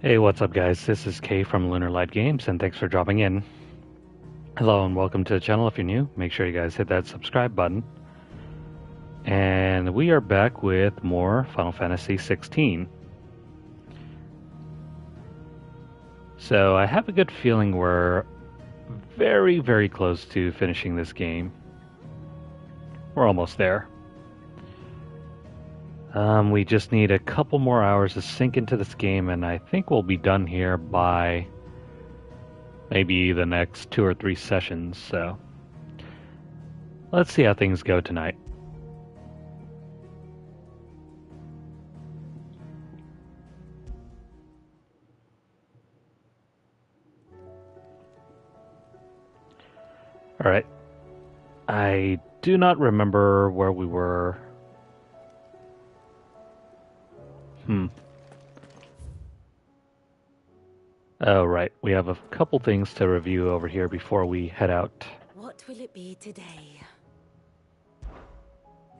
Hey, what's up, guys? This is Kay from Lunarlight Games, and thanks for dropping in. Hello, and welcome to the channel. If you're new, make sure you guys hit that subscribe button. And we are back with more Final Fantasy XVI. So I have a good feeling we're very, very close to finishing this game. We're almost there. We just need a couple more hours to sink into this game, and I think we'll be done here by maybe the next 2 or 3 sessions, so let's see how things go tonight. Alright. I do not remember where we were. Oh, right. We have a couple things to review over here before we head out. What will it be today?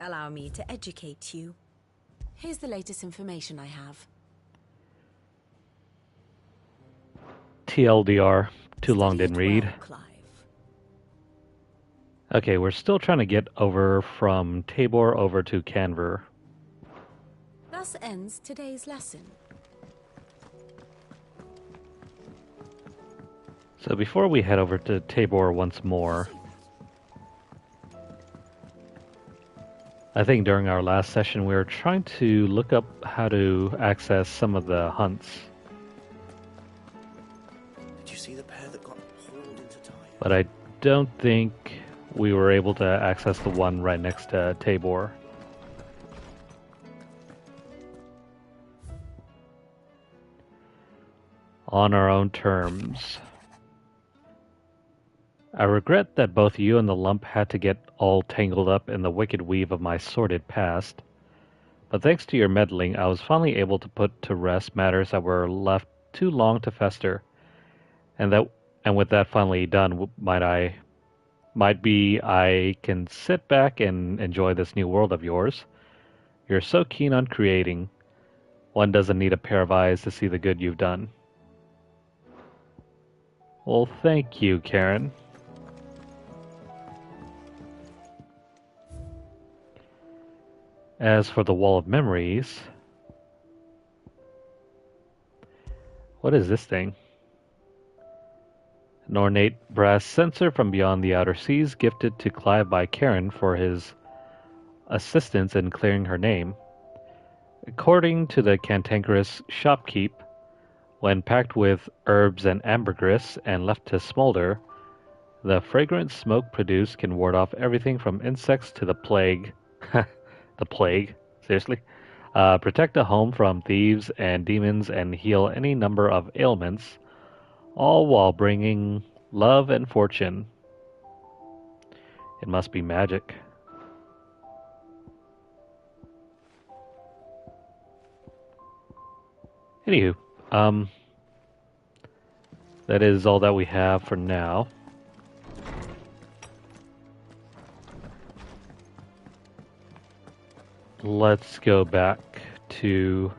Allow me to educate you. Here's the latest information I have. TLDR. Too long didn't read. Well, Clive. Okay, we're still trying to get over from Tabor over to Canver. Thus ends today's lesson. So before we head over to Tabor once more, I think during our last session we were trying to look up how to access some of the hunts. Did you see the pair that got hauled into Tyre? But I don't think we were able to access the one right next to Tabor. On our own terms. I regret that both you and the lump had to get all tangled up in the wicked weave of my sordid past. But thanks to your meddling, I was finally able to put to rest matters that were left too long to fester. And with that finally done, I can sit back and enjoy this new world of yours. You're so keen on creating. One doesn't need a pair of eyes to see the good you've done. Well, thank you, Karen. As for the Wall of Memories, what is this thing? An ornate brass censer from beyond the outer seas, gifted to Clive by Karen for his assistance in clearing her name. According to the cantankerous shopkeep, when packed with herbs and ambergris and left to smolder, the fragrant smoke produced can ward off everything from insects to the plague. The plague? Seriously? Protect a home from thieves and demons and heal any number of ailments, all while bringing love and fortune. It must be magic. Anywho, that is all that we have for now. Let's go back to...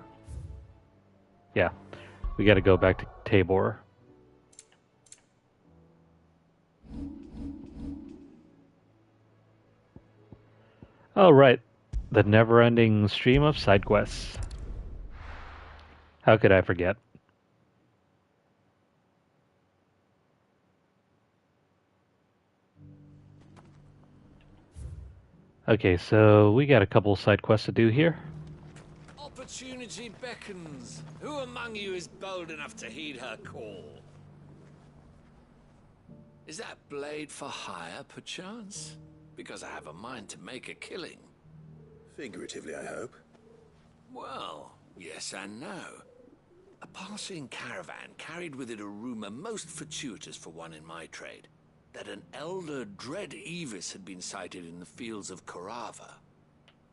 Yeah, we gotta go back to Tabor. Oh, right. The never-ending stream of side quests. How could I forget? Okay, so we got a couple side quests to do here. Opportunity beckons. Who among you is bold enough to heed her call? Is that blade for hire, perchance? Because I have a mind to make a killing. Figuratively, I hope. Well, yes and no. A passing caravan carried with it a rumor most fortuitous for one in my trade, that an elder Dread Evis had been sighted in the fields of Korava.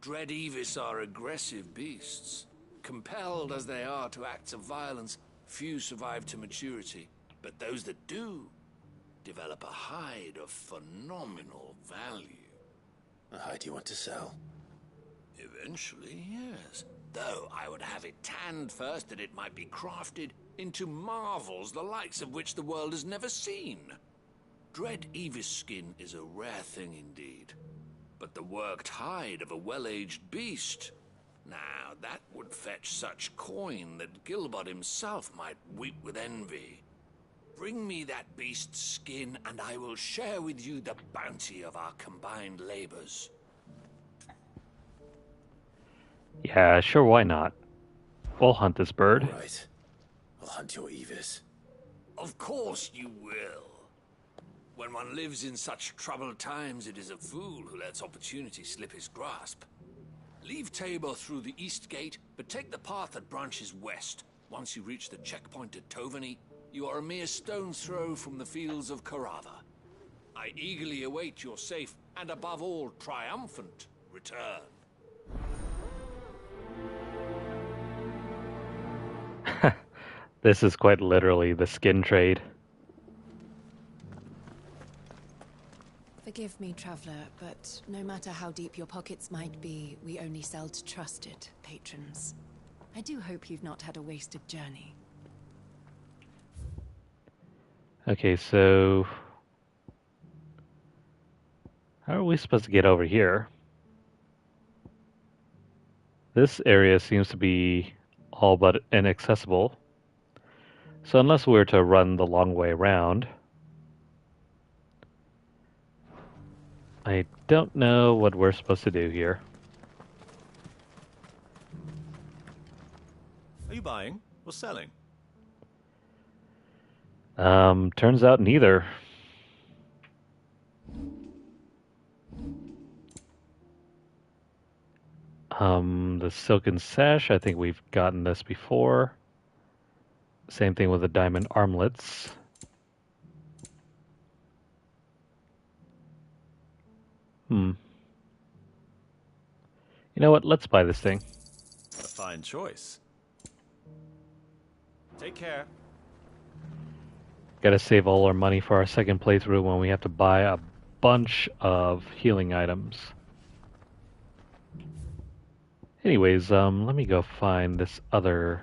Dread Evis are aggressive beasts. Compelled as they are to acts of violence, few survive to maturity, but those that do develop a hide of phenomenal value. A hide you want to sell? Eventually, yes. Though I would have it tanned first that it might be crafted into marvels the likes of which the world has never seen. Dread Evis skin is a rare thing indeed, but the worked hide of a well-aged beast, now that would fetch such coin that Gilbert himself might weep with envy. Bring me that beast's skin, and I will share with you the bounty of our combined labors. Yeah, sure, why not? We'll hunt this bird. Right. I'll hunt your Evis. Of course you will. When one lives in such troubled times, it is a fool who lets opportunity slip his grasp. Leave Tabor through the east gate, but take the path that branches west. Once you reach the checkpoint at Tovany, you are a mere stone's throw from the fields of Carava. I eagerly await your safe, and above all, triumphant return. This is quite literally the skin trade. Forgive me, traveler, but no matter how deep your pockets might be, we only sell to trusted patrons. I do hope you've not had a wasted journey. Okay, so... how are we supposed to get over here? This area seems to be all but inaccessible. So unless we were to run the long way around, I don't know what we're supposed to do here. Are you buying or selling? Turns out neither. The silken sash, I think we've gotten this before. Same thing with the diamond armlets. You know what? Let's buy this thing. A fine choice. Take care. Gotta save all our money for our second playthrough when we have to buy a bunch of healing items. Anyways, let me go find this other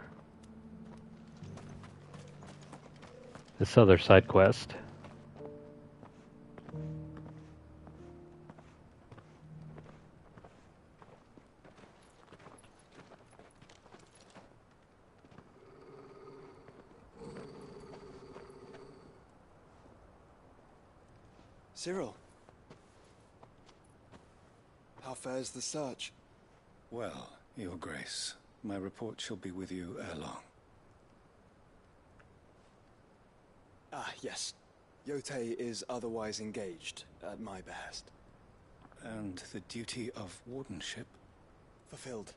side quest. Cyril, how fares the search? Well, Your Grace, my report shall be with you ere long. Ah, yes. Yotei is otherwise engaged, at my behest. And the duty of wardenship? Fulfilled.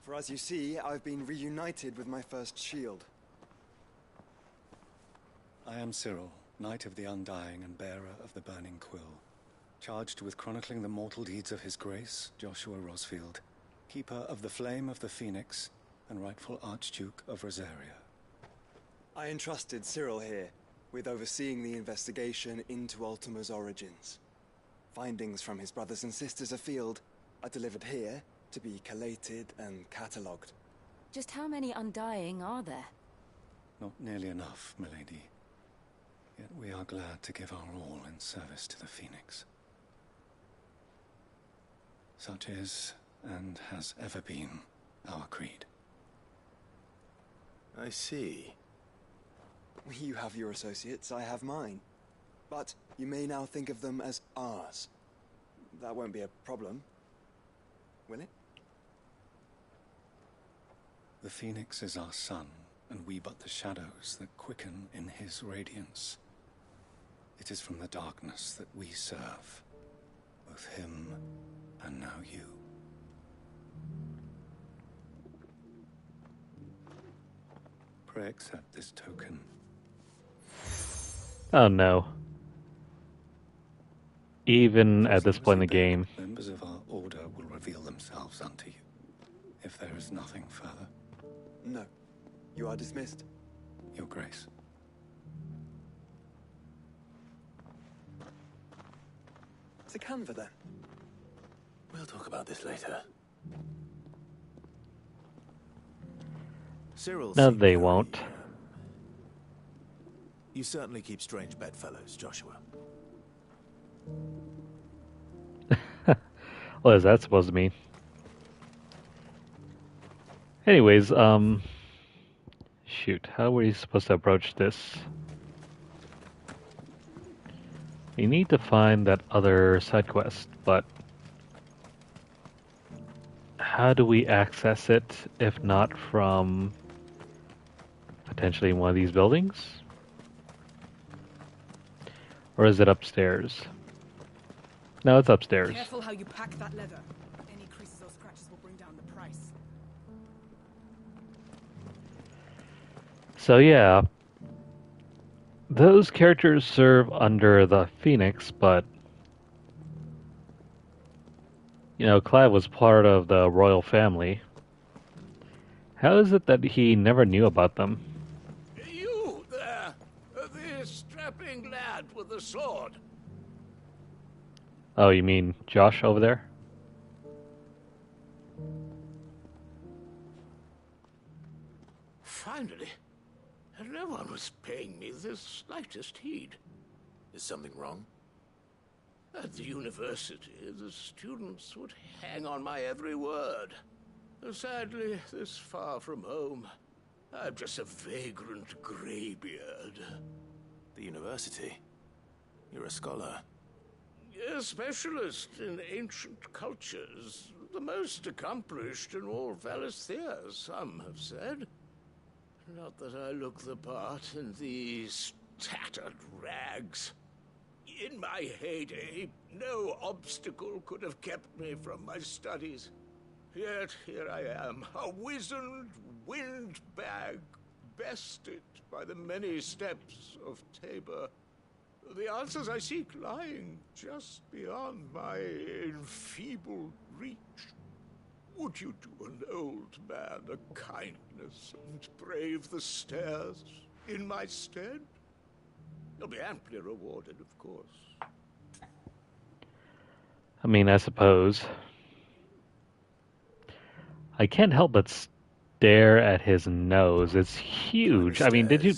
For as you see, I've been reunited with my first shield. I am Cyril, Knight of the Undying and bearer of the Burning Quill, charged with chronicling the mortal deeds of His Grace, Joshua Rosfield, keeper of the Flame of the Phoenix and rightful Archduke of Rosaria. I entrusted Cyril here with overseeing the investigation into Ultima's origins. Findings from his brothers and sisters afield are delivered here to be collated and catalogued. Just how many Undying are there? Not nearly enough, milady. Yet we are glad to give our all in service to the Phoenix. Such is, and has ever been, our creed. I see. You have your associates, I have mine. But you may now think of them as ours. That won't be a problem, will it? The Phoenix is our sun, and we but the shadows that quicken in his radiance. It is from the darkness that we serve, both him and now you. Pray accept this token. Oh no. Even at this point in the game. Members of our order will reveal themselves unto you, if there is nothing further. No. You are dismissed. Your Grace. To Canva, then. We'll talk about this later. Cyril. No, seemed they very won't. You certainly keep strange bedfellows, Joshua. What is that supposed to mean? Anyways, shoot, how were you supposed to approach this? We need to find that other side quest, but how do we access it if not from potentially one of these buildings? Or is it upstairs? No, it's upstairs. Careful how you pack that leather. Any creases or scratches will bring down the price. So yeah, those characters serve under the Phoenix, but you know, Clive was part of the royal family. How is it that he never knew about them? You there, the strapping lad with the sword. Oh, you mean Josh over there? Finally, no one was paying me the slightest heed. Is something wrong? At the university, the students would hang on my every word. Sadly, this far from home, I'm just a vagrant greybeard. The university? You're a scholar. A specialist in ancient cultures, the most accomplished in all Valisthea, some have said. Not that I look the part in these tattered rags. In my heyday, no obstacle could have kept me from my studies. Yet here I am, a wizened windbag, bested by the many steps of Tabor. The answers I seek lying just beyond my enfeebled reach. Would you do an old man a kindness and brave the stairs in my stead? You'll be amply rewarded, of course. I mean, I suppose. I can't help but stare at his nose. It's huge. I mean, did you...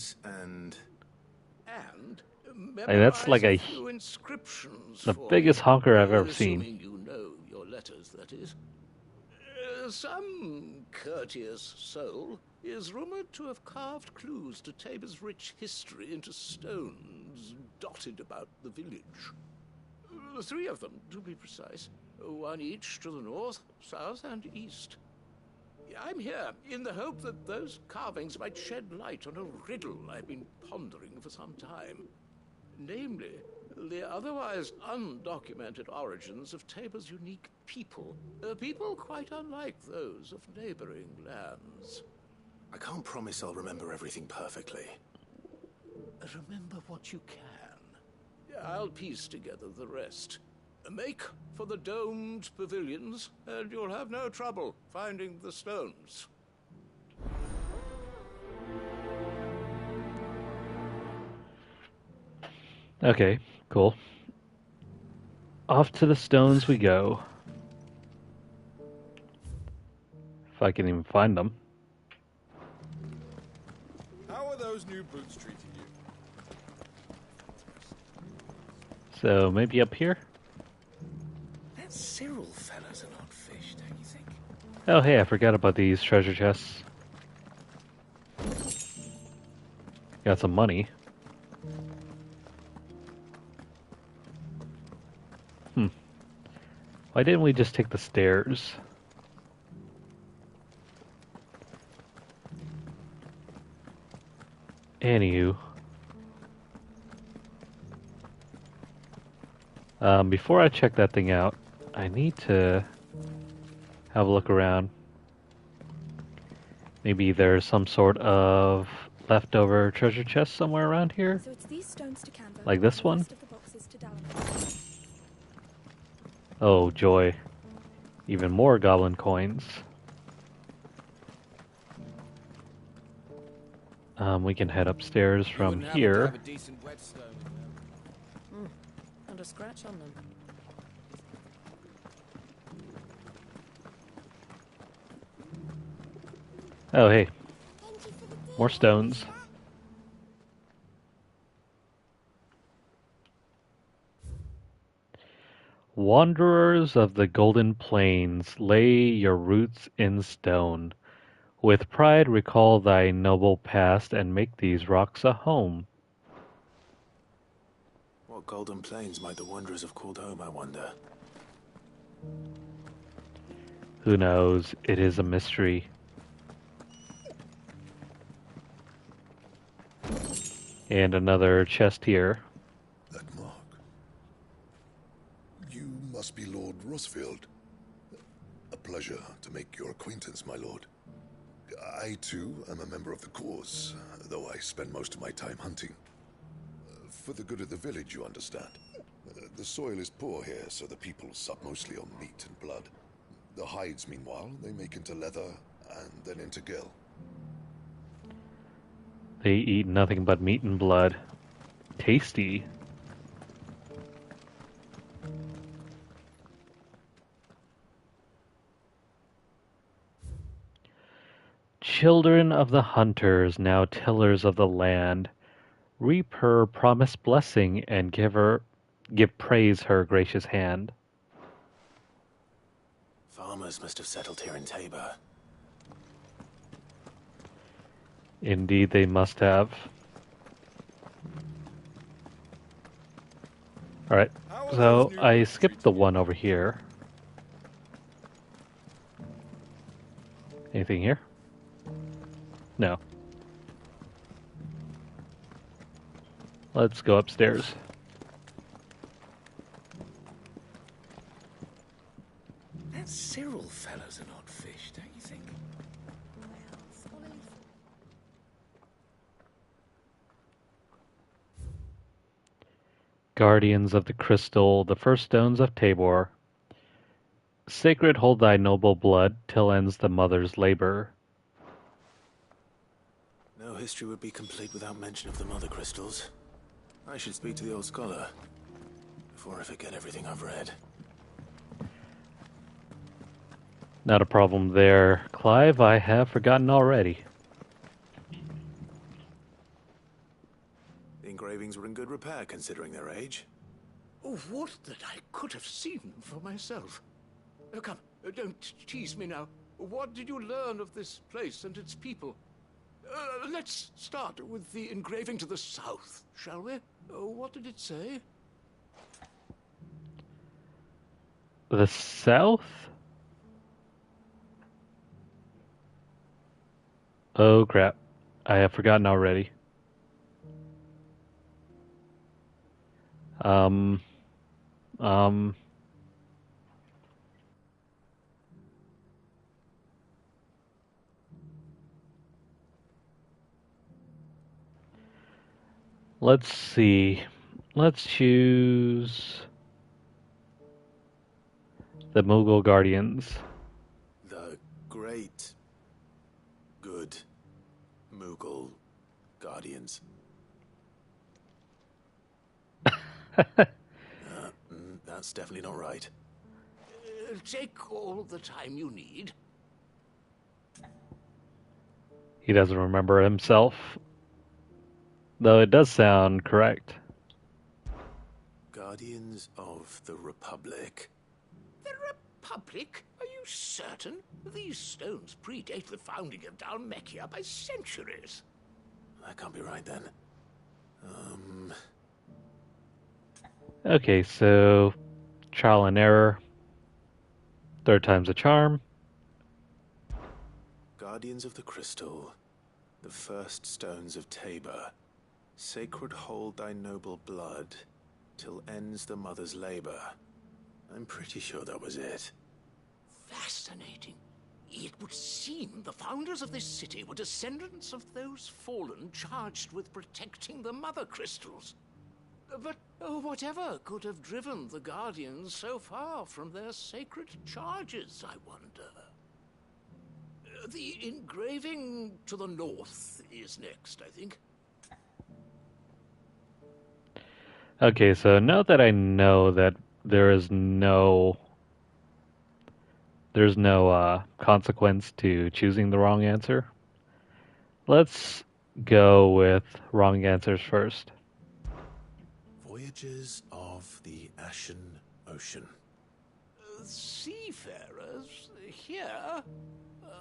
And that's like a few inscriptions the for biggest me, honker I've ever seen. assuming you know your letters, that is. Some courteous soul is rumored to have carved clues to Tabor's rich history into stones dotted about the village. 3 of them, to be precise. 1 each to the north, south, and east. I'm here in the hope that those carvings might shed light on a riddle I've been pondering for some time. Namely, the otherwise undocumented origins of Tabor's unique people. People quite unlike those of neighboring lands. I can't promise I'll remember everything perfectly. Remember what you can. I'll piece together the rest. Make for the domed pavilions, and you'll have no trouble finding the stones. Okay, cool. Off to the stones we go. If I can even find them. How are those new boots treating you? So maybe up here? That Cyril fella's an odd fish, don't you think? Oh hey, I forgot about these treasure chests. Got some money. Why didn't we just take the stairs? Anywho. Before I check that thing out, I need to have a look around. Maybe there's some sort of leftover treasure chest somewhere around here? So it's these stones to Canva, Like this and the one? rest of the boxes to Dallin. Oh, joy. Even more goblin coins. We can head upstairs from here. Not a scratch on them. Oh, hey. More stones. Wanderers of the golden plains, lay your roots in stone. With pride recall thy noble past and make these rocks a home. What golden plains might the wanderers have called home, I wonder? Who knows? It is a mystery. And another chest here. That mark. You must be Lord Rosfield. A pleasure to make your acquaintance, my lord. I, too, am a member of the cause, though I spend most of my time hunting. For the good of the village, you understand. The soil is poor here, so the people sup mostly on meat and blood. The hides, meanwhile, they make into leather, and then into gill. They eat nothing but meat and blood. Tasty. Children of the hunters, now tillers of the land, reap her promised blessing and give praise her gracious hand. Farmers must have settled here in Tabor. Indeed, they must have. Alright, so I skipped the one over here. Anything here? No. Let's go upstairs. That Cyril fellow's an odd fish, don't you think? Guardians of the crystal, the first stones of Tabor. Sacred hold thy noble blood till ends the mother's labor. No history would be complete without mention of the mother crystals. I should speak to the old scholar before I forget everything I've read. Not a problem there, Clive. I have forgotten already. The engravings were in good repair considering their age. Oh, what that I could have seen for myself. Come, don't tease me now. What did you learn of this place and its people? Let's start with the engraving to the south, shall we? What did it say? The south? Oh crap. I have forgotten already. Let's see. Let's choose the Mughal Guardians. The great, good Mughal Guardians. That's definitely not right. Take all the time you need. He doesn't remember himself, though it does sound correct. Guardians of the Republic. The Republic? Are you certain? These stones predate the founding of Dalmekia by centuries. That can't be right then. Okay, so trial and error. Third time's a charm. Guardians of the Crystal, the first stones of Tabor. Sacred hold thy noble blood, till ends the mother's labor. I'm pretty sure that was it. Fascinating. It would seem the founders of this city were descendants of those fallen charged with protecting the mother crystals. But whatever could have driven the Guardians so far from their sacred charges, I wonder? The engraving to the north is next, I think. Okay, so now that I know that there's no consequence to choosing the wrong answer, let's go with wrong answers first. Voyages of the Ashen ocean. Seafarers? Here?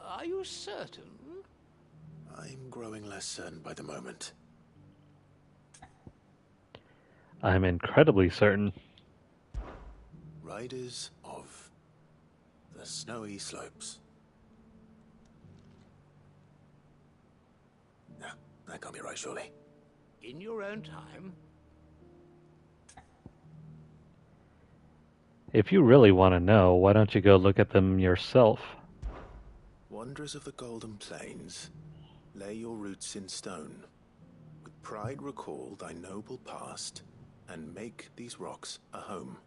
Are you certain? I'm growing less certain by the moment. I'm incredibly certain. Riders of the snowy slopes. No, that can't be right, surely. In your own time? If you really want to know, why don't you go look at them yourself? Wanderers of the Golden Plains, lay your roots in stone. With pride recall thy noble past, and make these rocks a home.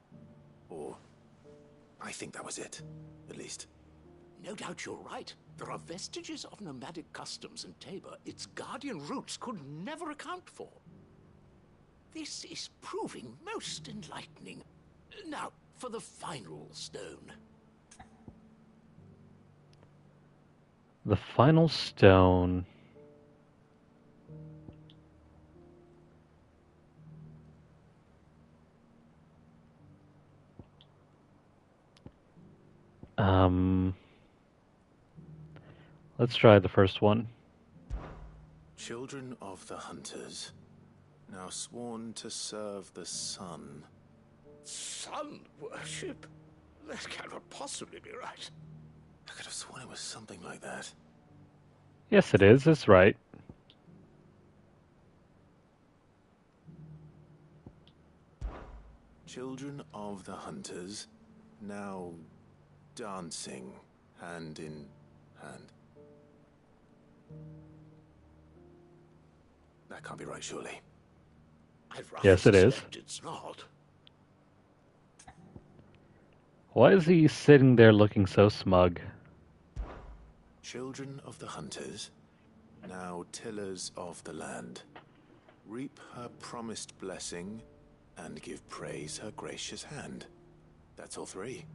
Or, I think that was it, at least. No doubt you're right. There are vestiges of nomadic customs in Tabor its guardian roots could never account for. This is proving most enlightening. Now, for the final stone. The final stone. Let's try the first one. Children of the hunters, now sworn to serve the sun. Sun worship? That cannot possibly be right. I could have sworn it was something like that. Yes, it is. It's right. Children of the hunters, now dancing hand in hand. That can't be right, surely. Yes, it is. It's not. Why is he sitting there looking so smug? Children of the hunters, now tillers of the land, reap her promised blessing and give praise her gracious hand. That's all three.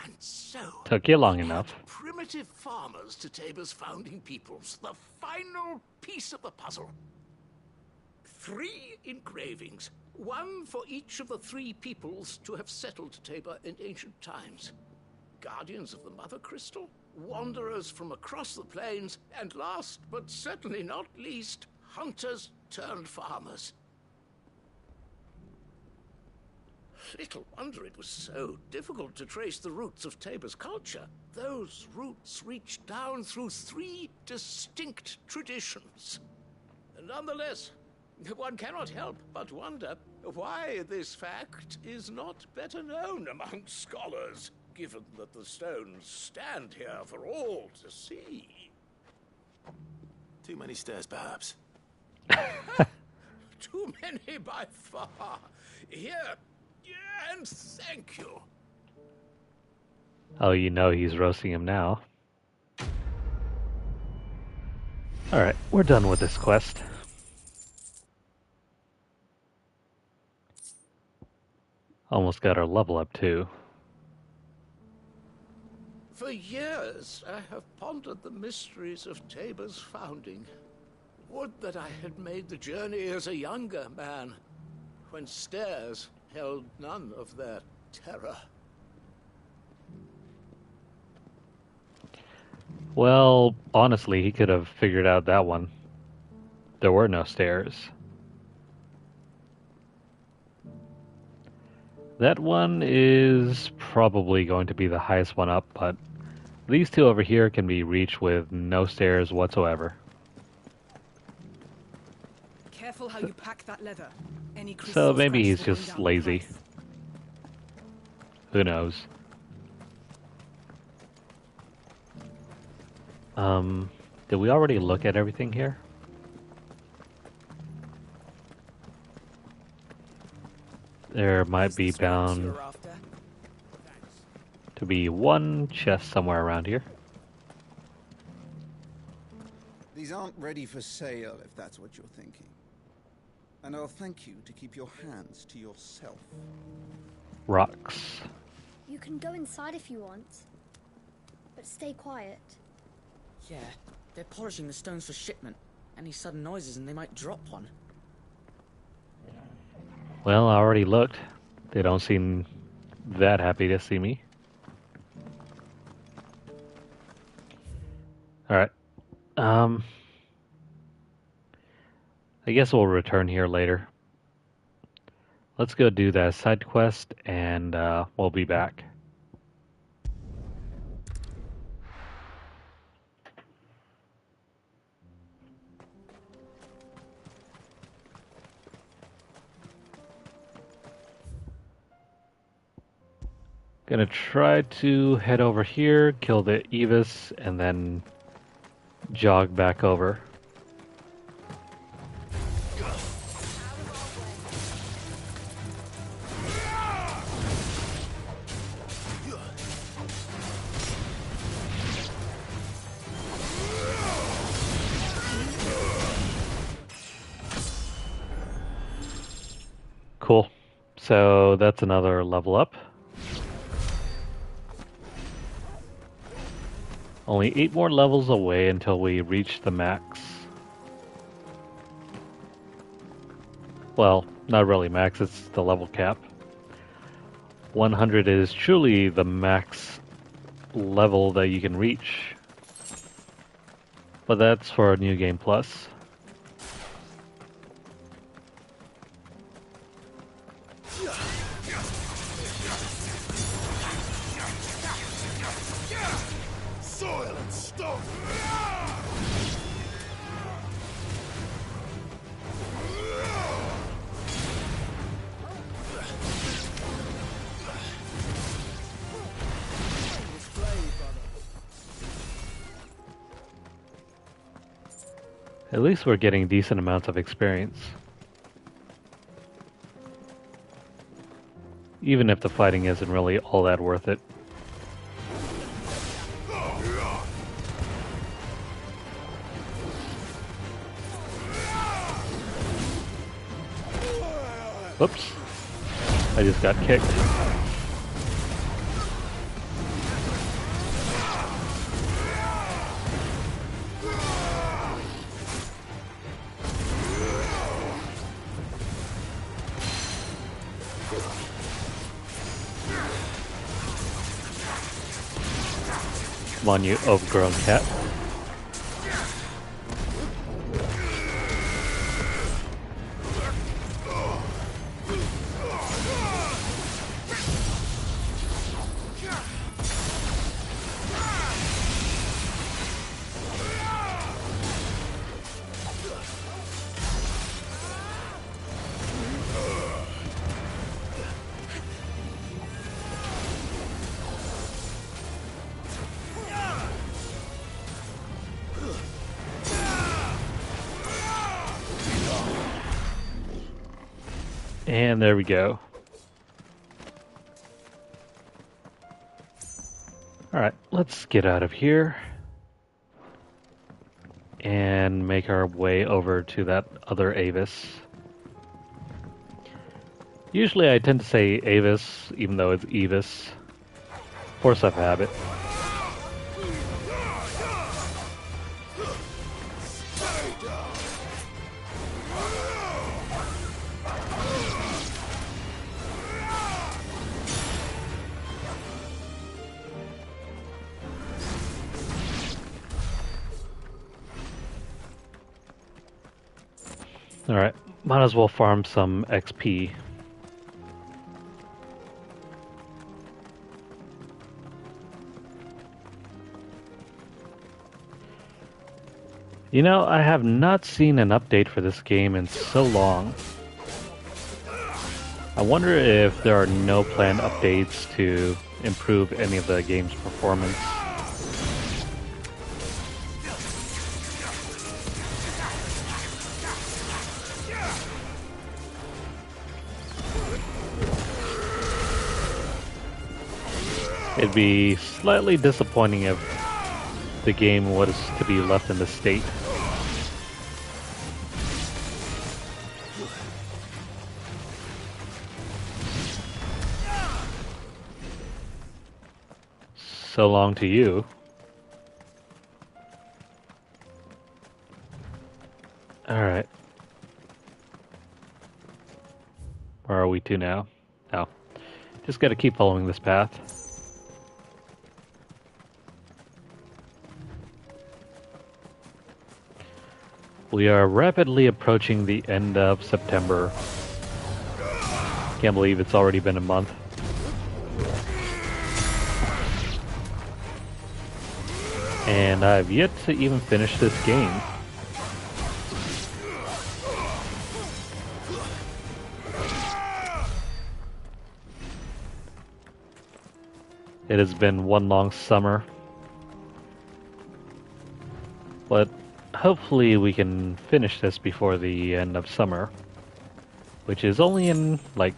And so... Took you long enough. Primitive farmers to Tabor's founding peoples, the final piece of the puzzle. 3 engravings, one for each of the 3 peoples to have settled Tabor in ancient times. Guardians of the Mother Crystal, wanderers from across the plains, and last but certainly not least, hunters turned farmers. Little wonder it was so difficult to trace the roots of Tabor's culture. Those roots reach down through 3 distinct traditions. Nonetheless, one cannot help but wonder why this fact is not better known among scholars, given that the stones stand here for all to see. Too many stairs, perhaps. Too many by far. Here, and thank you. Oh, you know he's roasting him now. Alright, we're done with this quest. Almost got our level up, too. For years, I have pondered the mysteries of Tabor's founding. Would that I had made the journey as a younger man, when stairs held none of their terror. Well, honestly, he could have figured out that one. There were no stairs. That one is probably going to be the highest one up, but these 2 over here can be reached with no stairs whatsoever. Careful how you pack that leather. Any So maybe he's scratches will bring just down the lazy. price. Who knows? Did we already look at everything here? There might be bound to be one chest somewhere around here. These aren't ready for sale, if that's what you're thinking. And I'll thank you to keep your hands to yourself. Rocks. You can go inside if you want, but stay quiet. Yeah, they're polishing the stones for shipment. Any sudden noises and they might drop one. Well, I already looked. They don't seem that happy to see me. Alright. I guess we'll return here later. Let's go do that side quest, and we'll be back. Gonna try to head over here, kill the Evis, and then jog back over. Cool. So that's another level up. Only 8 more levels away until we reach the max. Well, not really max, it's the level cap. 100 is truly the max level that you can reach. But that's for New Game Plus. Soil and stone! At least we're getting decent amounts of experience. Even if the fighting isn't really all that worth it. Whoops. I just got kicked. Come on, you overgrown cat. And there we go. Alright, let's get out of here and make our way over to that other Avis. Usually I tend to say Avis, even though it's Evis. Force of habit. Alright, might as well farm some XP. You know, I have not seen an update for this game in so long. I wonder if there are no planned updates to improve any of the game's performance. It'd be slightly disappointing if the game was to be left in this state. So long to you. Alright. Where are we to now? Oh, Just gotta keep following this path. We are rapidly approaching the end of September. Can't believe it's already been a month. And I've yet to even finish this game. It has been one long summer. But hopefully we can finish this before the end of summer. Which is only in, like,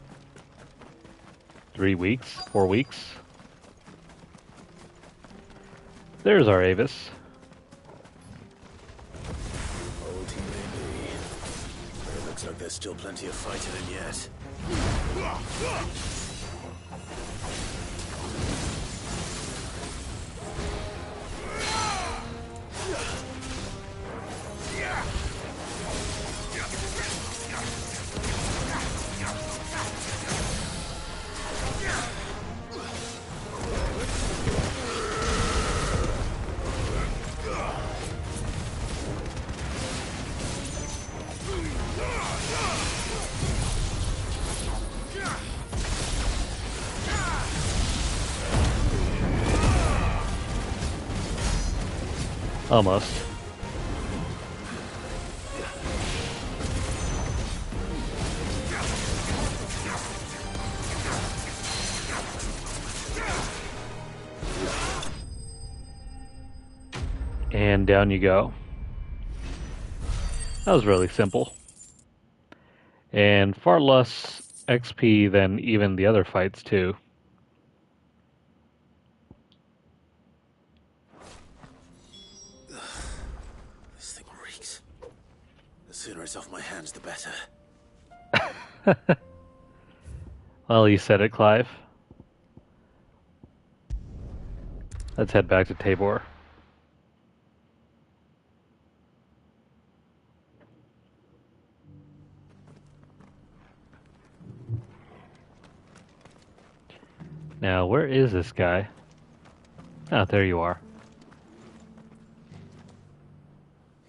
3 weeks, 4 weeks. There's our Avis. Old he may be, but it looks like there's still plenty of fighting in yet. Almost. And down you go. That was really simple. And far less XP than even the other fights too. This thing reeks. The sooner it's off my hands, the better. Well, you said it, Clive. Let's head back to Tabor. Now, where is this guy? Ah, there you are.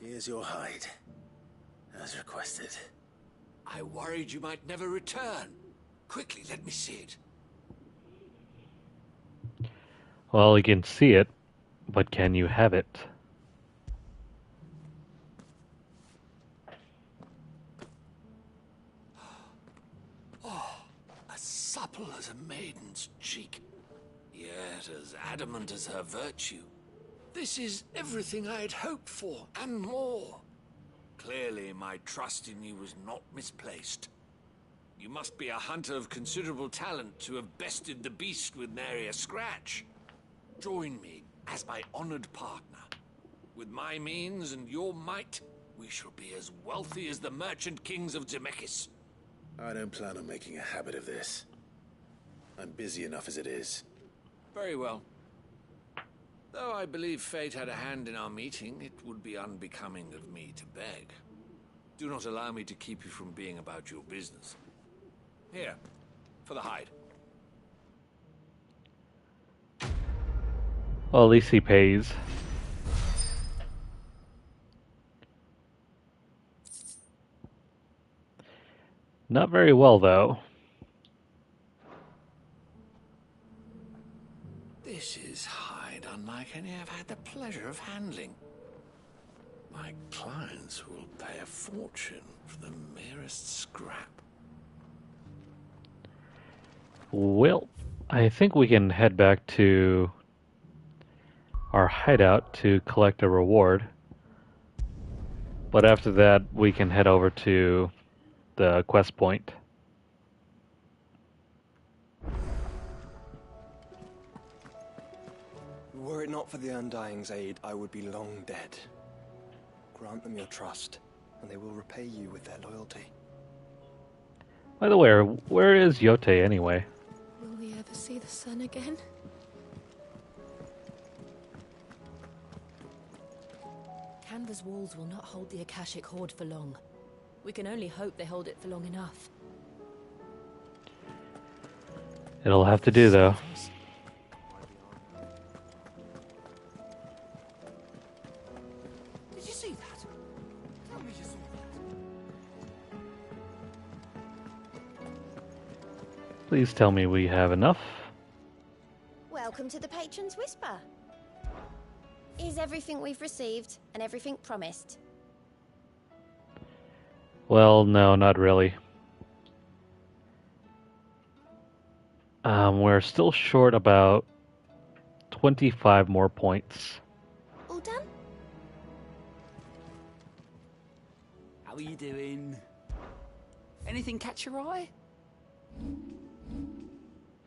Here's your hide, as requested. I worried you might never return. Quickly, let me see it. Well, you can see it, but can you have it? Oh, as supple as a maiden's cheek, yet as adamant as her virtue. This is everything I had hoped for, and more. Clearly, my trust in you was not misplaced. You must be a hunter of considerable talent to have bested the beast with nary a scratch. Join me as my honored partner. With my means and your might, we shall be as wealthy as the merchant kings of Zemeckis. I don't plan on making a habit of this. I'm busy enough as it is. Very well. Though I believe fate had a hand in our meeting, it would be unbecoming of me to beg. Do not allow me to keep you from being about your business. Here, for the hide. Well, at least he pays. Not very well, though. This is hide unlike any I've had the pleasure of handling. My clients will pay a fortune for the merest scrap. Well, I think we can head back to our hideout to collect a reward. But after that, we can head over to the quest point. Were it not for the Undying's aid, I would be long dead. Grant them your trust, and they will repay you with their loyalty. By the way, where is Yote anyway? Will we ever see the sun again? Canva's walls will not hold the Akashic Horde for long. We can only hope they hold it for long enough. It'll have to do, though. Did you see that? Tell me you saw that. Please tell me we have enough. Welcome to the Patron's Whisper. Is everything we've received and everything promised? Well, no, not really. We're still short about 25 more points. All done? How are you doing? Anything catch your eye?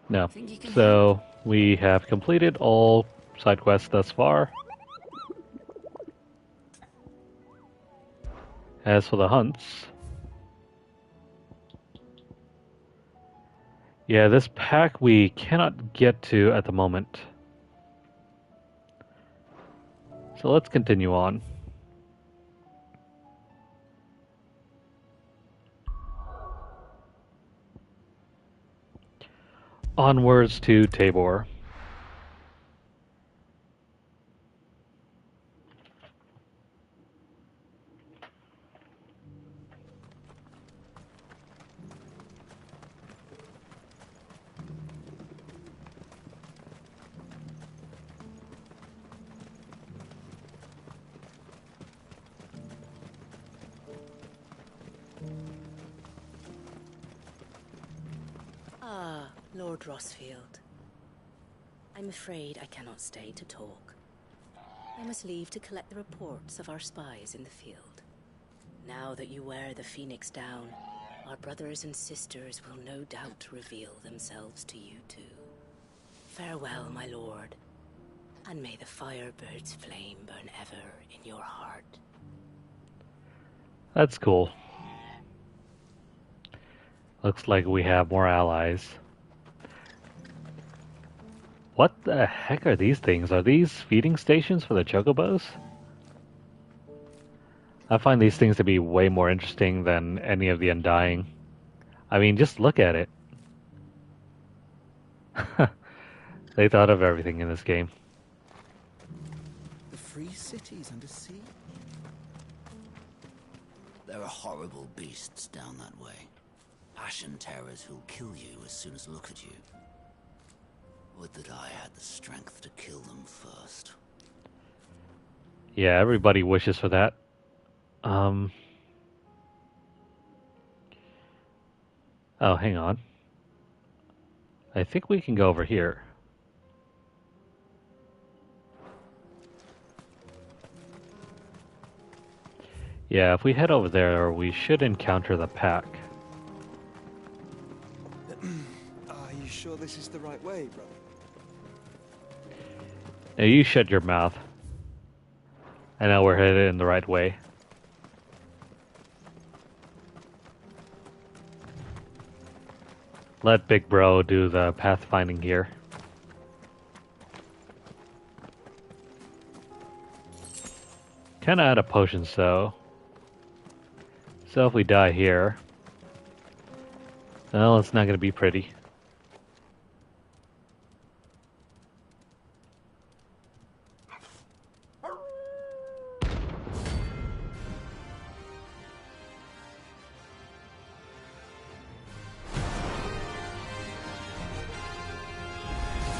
No. So, we have completed all side quests thus far. As for the hunts... Yeah, this pack we cannot get to at the moment. So let's continue on. Onwards to Tabor. Ah, Lord Rosfield. I'm afraid I cannot stay to talk. I must leave to collect the reports of our spies in the field. Now that you wear the Phoenix down, our brothers and sisters will no doubt reveal themselves to you too. Farewell, my lord, and may the Firebird's flame burn ever in your heart. That's cool. Looks like we have more allies. What the heck are these things? Are these feeding stations for the chocobos? I find these things to be way more interesting than any of the Undying. I mean, just look at it. They thought of everything in this game. The free cities under siege? There are horrible beasts down that way. Ashen terrors who'll kill you as soon as look at you. Would that I had the strength to kill them first. Yeah, everybody wishes for that. Oh, hang on. I think we can go over here. Yeah, if we head over there, we should encounter the pack. Are you sure this is the right way, brother? Now you shut your mouth. I know we're headed in the right way. Let Big Bro do the pathfinding here. Kinda out of potions though. So if we die here, well, it's not gonna be pretty.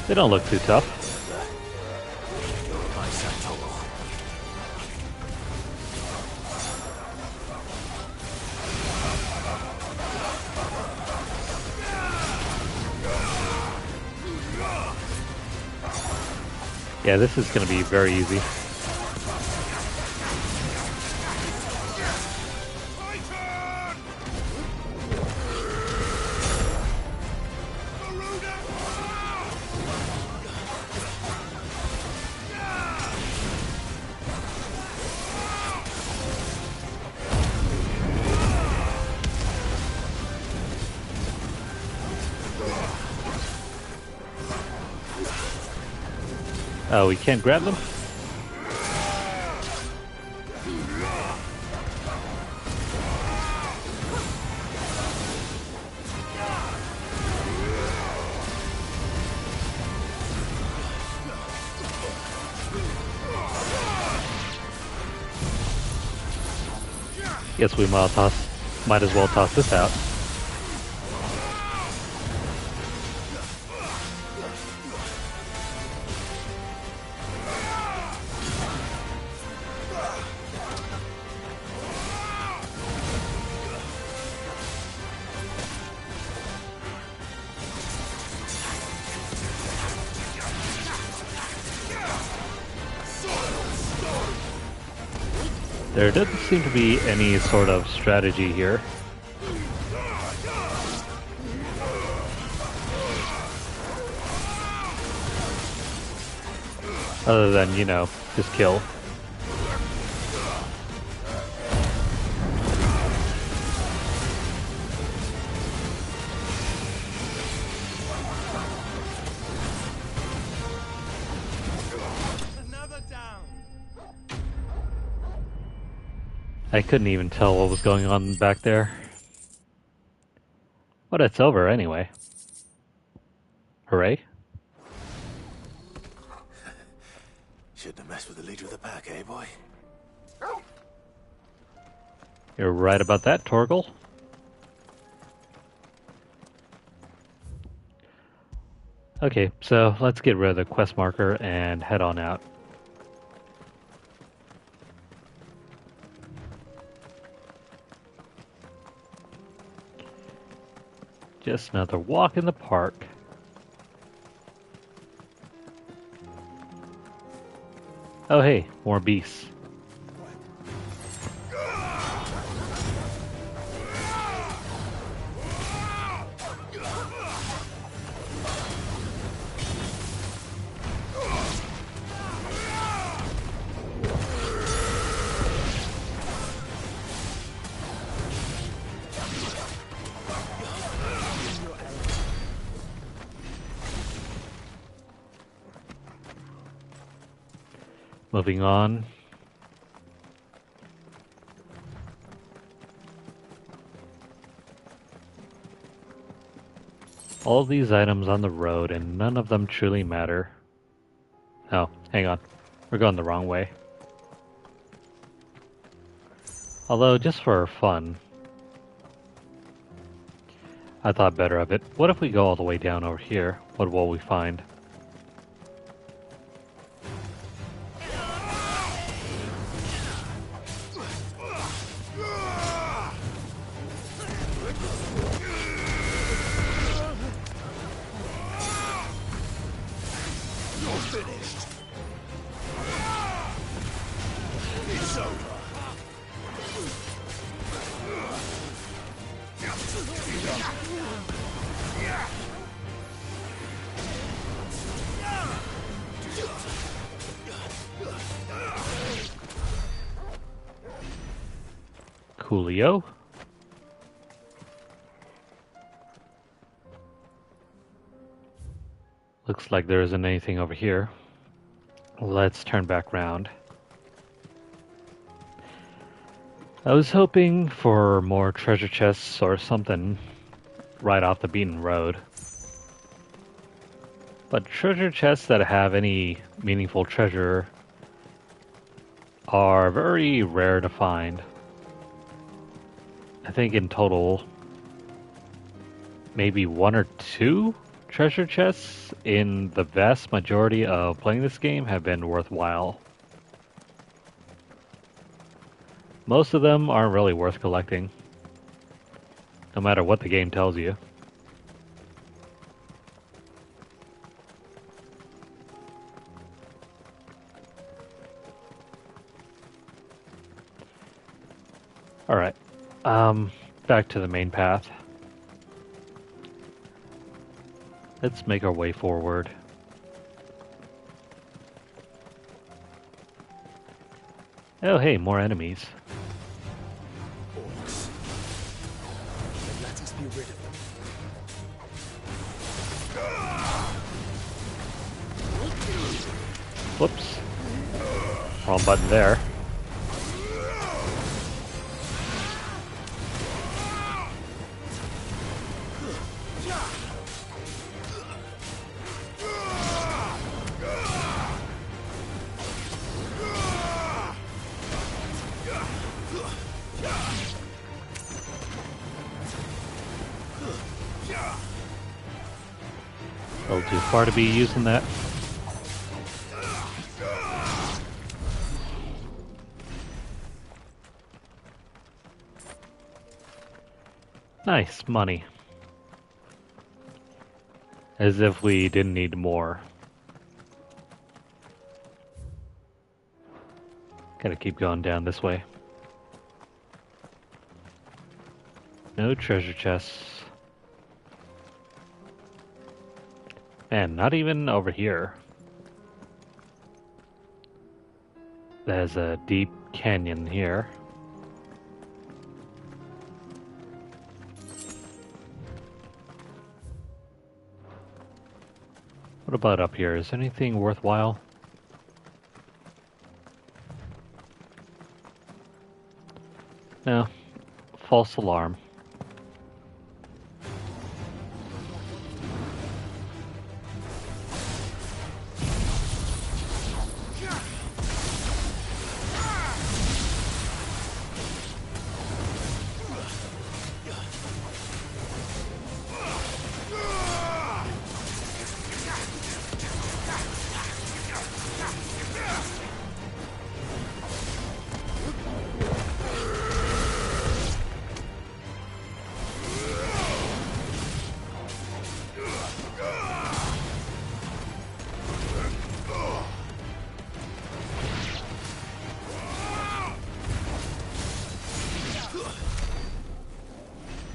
They don't look too tough. Yeah, this is going to be very easy. Oh, we can't grab them? Guess we might as well toss this out. There doesn't seem to be any sort of strategy here. Other than, you know, just kill. I couldn't even tell what was going on back there. But it's over anyway. Hooray. Shouldn't have messed with the leader of the pack, eh, boy? You're right about that, Torgal. Okay, so let's get rid of the quest marker and head on out. Just another walk in the park. Oh hey, more beasts. Moving on. All these items on the road and none of them truly matter. Oh, hang on. We're going the wrong way. Although, just for fun, I thought better of it. What if we go all the way down over here? What will we find? Coolio. Looks like there isn't anything over here. Let's turn back round. I was hoping for more treasure chests or something right off the beaten road. But treasure chests that have any meaningful treasure are very rare to find. I think in total, maybe 1 or 2 treasure chests in the vast majority of playing this game have been worthwhile. Most of them aren't really worth collecting, no matter what the game tells you. Alright, back to the main path. Let's make our way forward. Oh hey, more enemies. Orcs. Let us be rid of them. Whoops. Wrong button there. A little too far to be using that. Nice money. As if we didn't need more. Gotta keep going down this way. No treasure chests. Man, not even over here. There's a deep canyon here. What about up here? Is anything worthwhile? No. False alarm.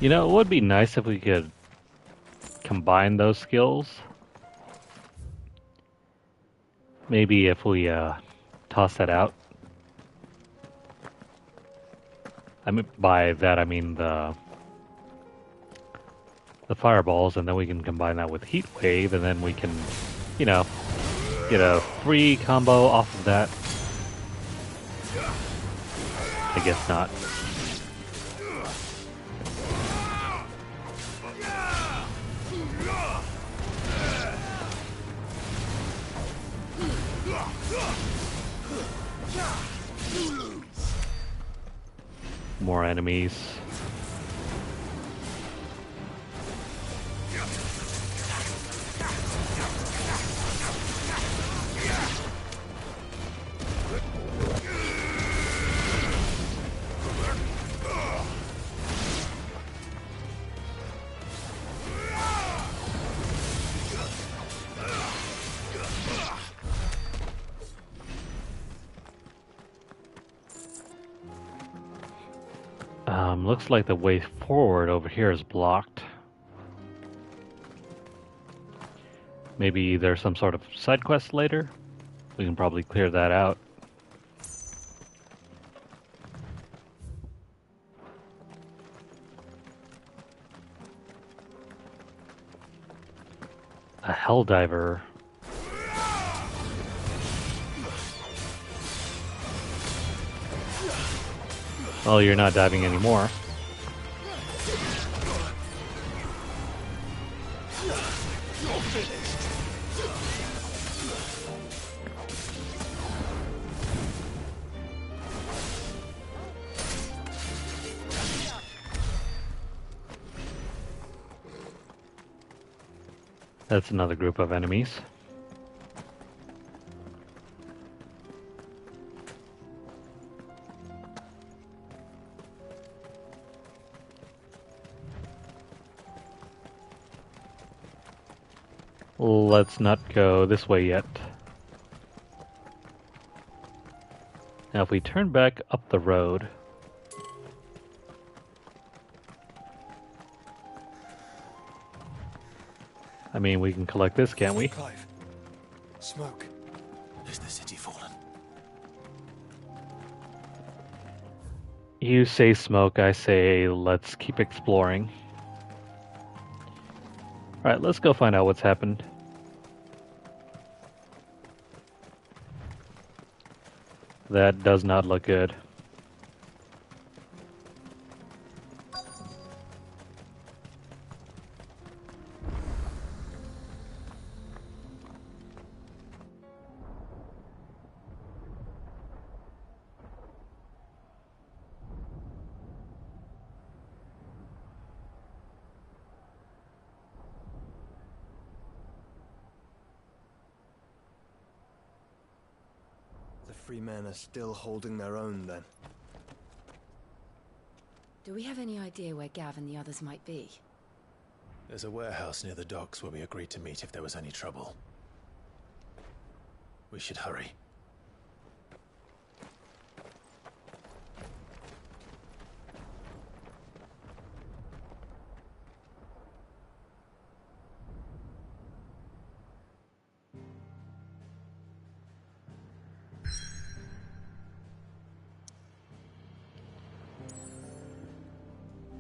You know, it would be nice if we could combine those skills. Maybe if we toss that out. I mean, by that I mean the fireballs, and then we can combine that with heat wave, and then we can, you know, get a free combo off of that. I guess not. More enemies. Looks like the way forward over here is blocked. Maybe there's some sort of side quest later. We can probably clear that out. A helldiver. Well, you're not diving anymore. That's another group of enemies. Let's not go this way yet. Now if we turn back up the road, I mean, we can collect this, can't we? Clive. Smoke. Is the city fallen? You say smoke, I say let's keep exploring. Alright, let's go find out what's happened. That does not look good. free men are still holding their own, then. Do we have any idea where Gav and the others might be? There's a warehouse near the docks where we agreed to meet if there was any trouble. We should hurry.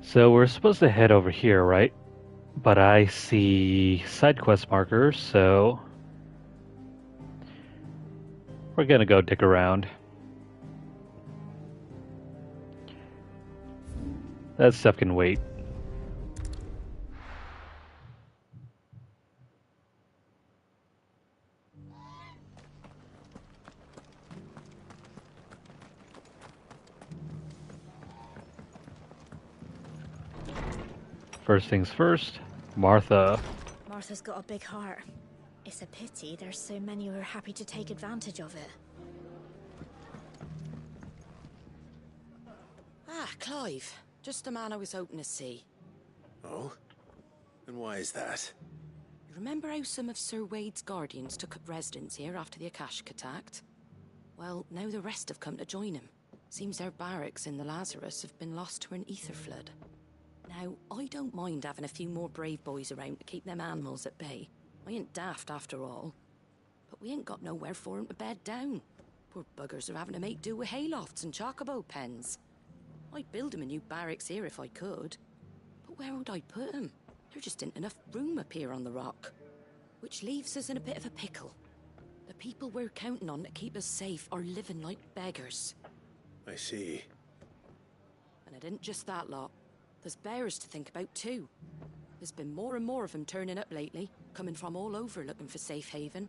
So we're supposed to head over here, right? But I see side quest markers, so we're gonna go dig around. That stuff can wait. First things first, Martha. Martha's got a big heart. It's a pity there's so many who are happy to take advantage of it. Ah, Clive. Just the man I was hoping to see. Oh? And why is that? You remember how some of Sir Wade's guardians took up residence here after the Akashic attacked? Well, now the rest have come to join him. Seems their barracks in the Lazarus have been lost to an ether flood. Now, I don't mind having a few more brave boys around to keep them animals at bay. I ain't daft after all. But we ain't got nowhere for 'em to bed down. Poor buggers are having to make do with haylofts and chocobo pens. I'd build 'em a new barracks here if I could. But where would I put 'em? There just ain't enough room up here on the rock. Which leaves us in a bit of a pickle. The people we're counting on to keep us safe are living like beggars. I see. And it ain't just that lot. There's bears to think about too. There's been more and more of them turning up lately, coming from all over looking for safe haven.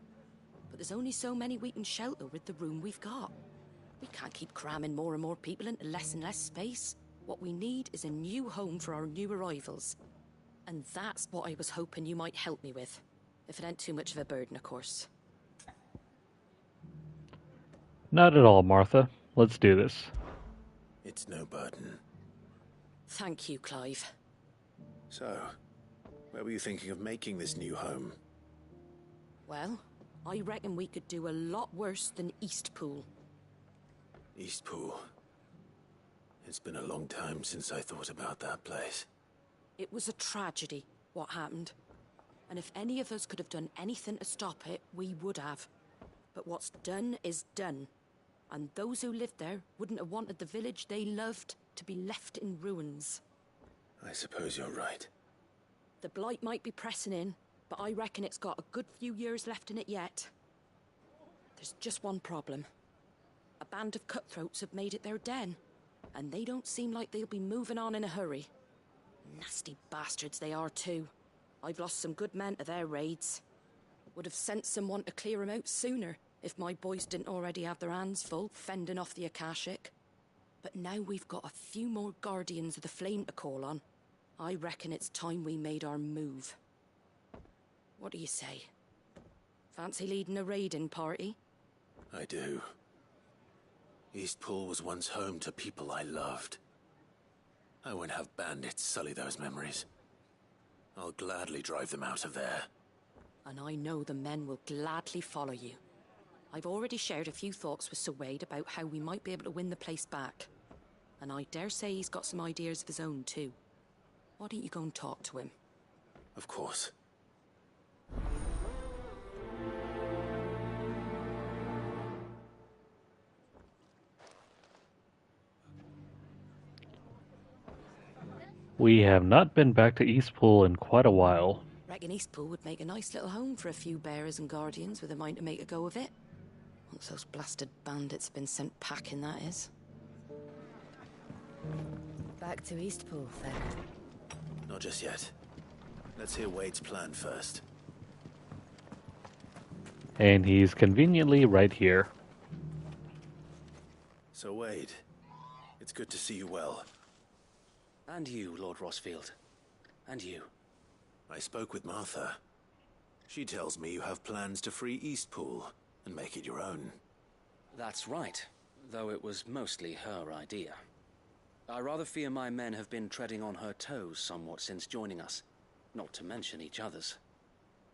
But there's only so many we can shelter with the room we've got. We can't keep cramming more and more people into less and less space. What we need is a new home for our new arrivals. And that's what I was hoping you might help me with. If it ain't too much of a burden, of course. Not at all, Martha. Let's do this. It's no burden. Thank you, Clive. So, where were you thinking of making this new home? Well, I reckon we could do a lot worse than Eastpool. Eastpool. It's been a long time since I thought about that place. It was a tragedy, what happened. And if any of us could have done anything to stop it, we would have. But what's done is done. And those who lived there wouldn't have wanted the village they loved to be left in ruins. I suppose you're right. The blight might be pressing in, but I reckon it's got a good few years left in it yet. There's just one problem. A band of cutthroats have made it their den, and they don't seem like they'll be moving on in a hurry. Nasty bastards they are too. I've lost some good men to their raids. Would have sent someone to clear 'em out sooner, if my boys didn't already have their hands full fending off the Akashic. But now we've got a few more Guardians of the Flame to call on. I reckon it's time we made our move. What do you say? Fancy leading a raiding party? I do. Eastpool was once home to people I loved. I won't have bandits sully those memories. I'll gladly drive them out of there. And I know the men will gladly follow you. I've already shared a few thoughts with Sir Wade about how we might be able to win the place back. And I dare say he's got some ideas of his own too. Why don't you go and talk to him? Of course. We have not been back to Eastpool in quite a while. Reckon Eastpool would make a nice little home for a few bearers and guardians with a mind to make a go of it. Once those blasted bandits have been sent packing, that is. Back to Eastpool, then. Not just yet. Let's hear Wade's plan first. And he's conveniently right here. So Wade, it's good to see you well. And you, Lord Rosfield. And you. I spoke with Martha. She tells me you have plans to free Eastpool and make it your own. That's right, though it was mostly her idea. I rather fear my men have been treading on her toes somewhat since joining us, not to mention each other's.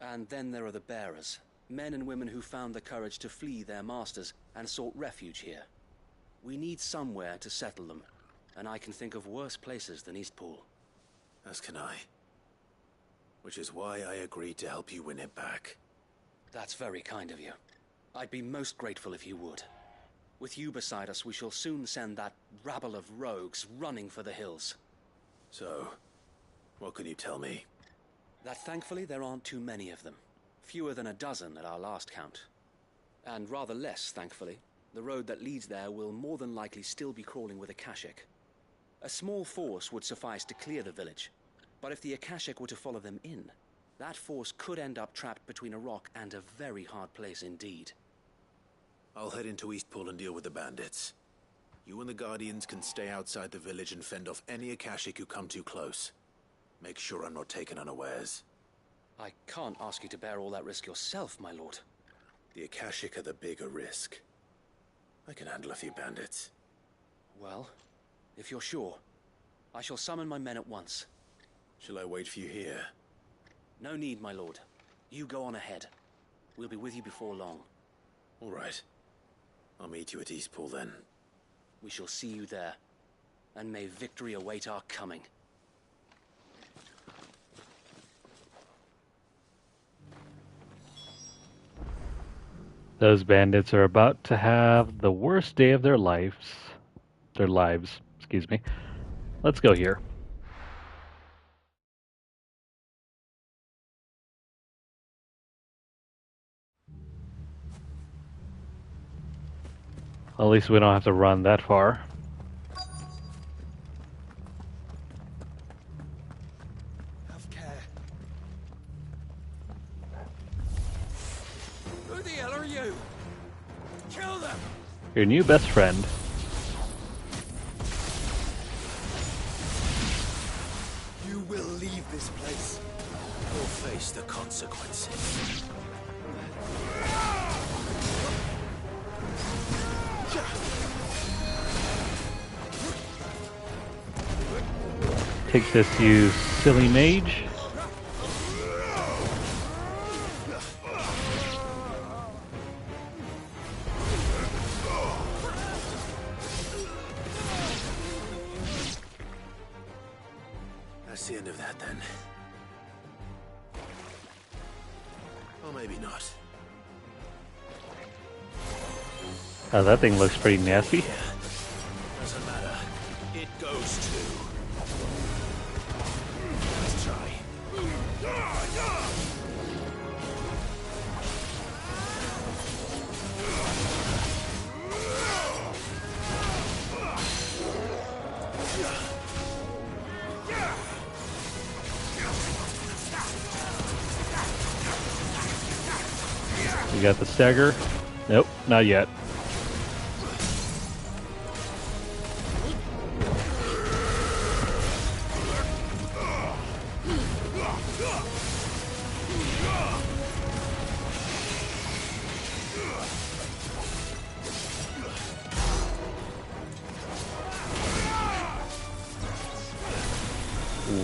And then there are the bearers, men and women who found the courage to flee their masters and sought refuge here. We need somewhere to settle them, and I can think of worse places than Eastpool. As can I. Which is why I agreed to help you win it back. That's very kind of you. I'd be most grateful if you would. With you beside us, we shall soon send that rabble of rogues running for the hills. So, what can you tell me? That thankfully there aren't too many of them. Fewer than a dozen at our last count. And rather less, thankfully, the road that leads there will more than likely still be crawling with Akashic. A small force would suffice to clear the village, but if the Akashic were to follow them in, that force could end up trapped between a rock and a very hard place indeed. I'll head into Eastpool and deal with the bandits. You and the Guardians can stay outside the village and fend off any Akashic who come too close. Make sure I'm not taken unawares. I can't ask you to bear all that risk yourself, my lord. The Akashic are the bigger risk. I can handle a few bandits. Well, if you're sure, I shall summon my men at once. Shall I wait for you here? No need, my lord. You go on ahead. We'll be with you before long. All right. I'll meet you at Eastpool then. We shall see you there. And may victory await our coming. Those bandits are about to have the worst day of their lives. Their lives, excuse me. Let's go here. At least we don't have to run that far. Have care. Who the hell are you? Kill them! Your new best friend. You will leave this place. Or face the consequences. Take this, you silly mage. That's the end of that then. Or maybe not. Oh, that thing looks pretty nasty. Doesn't matter. It goes too. Let's try. You got the stagger? Nope, not yet.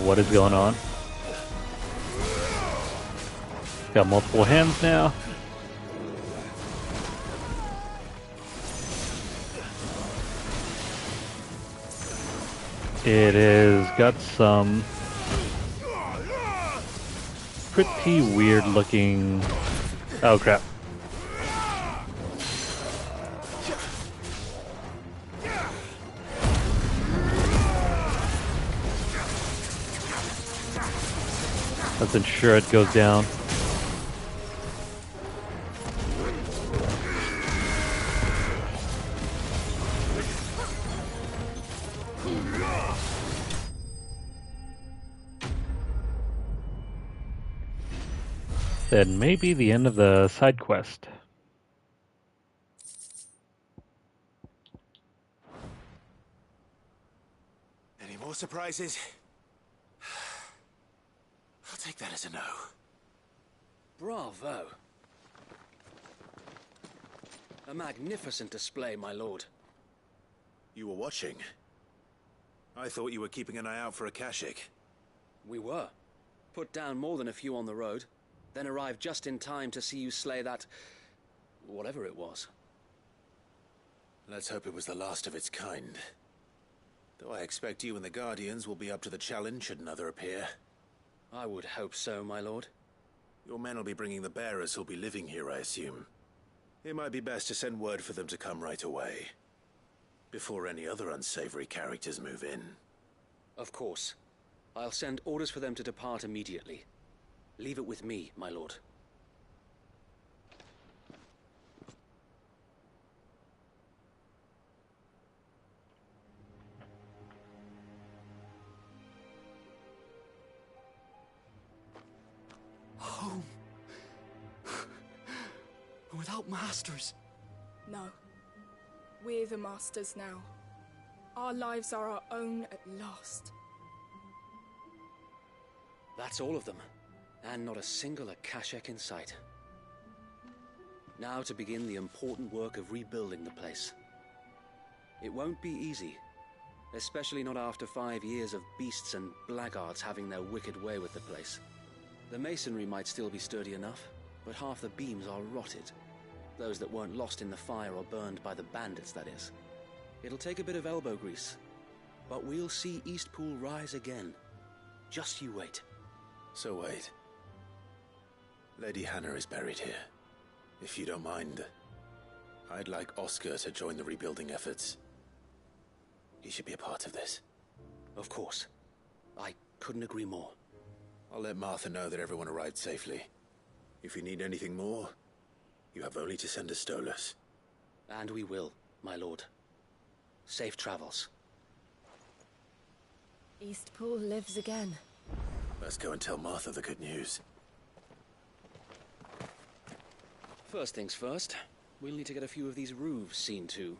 What is going on? Got multiple hands now. It has got some pretty weird looking... Oh crap. Let's ensure it goes down. Then maybe the end of the side quest. Any more surprises? I'll take that as a no. Bravo. A magnificent display, my lord. You were watching? I thought you were keeping an eye out for a Kashik. We were. Put down more than a few on the road, then arrived just in time to see you slay that... whatever it was. Let's hope it was the last of its kind. Though I expect you and the Guardians will be up to the challenge should another appear. I would hope so, my lord. Your men will be bringing the bearers who'll be living here, I assume. It might be best to send word for them to come right away, before any other unsavory characters move in. Of course. I'll send orders for them to depart immediately. Leave it with me, my lord. Home. Without masters. No. We're the masters now. Our lives are our own at last. That's all of them. And not a single Akashek in sight. Now to begin the important work of rebuilding the place. It won't be easy. Especially not after 5 years of beasts and blackguards having their wicked way with the place. The masonry might still be sturdy enough, but half the beams are rotted. Those that weren't lost in the fire or burned by the bandits, that is. It'll take a bit of elbow grease, but we'll see Eastpool rise again. Just you wait. So wait. Lady Hannah is buried here. If you don't mind, I'd like Oscar to join the rebuilding efforts. He should be a part of this. Of course. I couldn't agree more. I'll let Martha know that everyone arrived safely. If you need anything more, you have only to send a Stolas. And we will, my lord. Safe travels. Eastpool lives again. Let's go and tell Martha the good news. First things first, we'll need to get a few of these roofs seen to.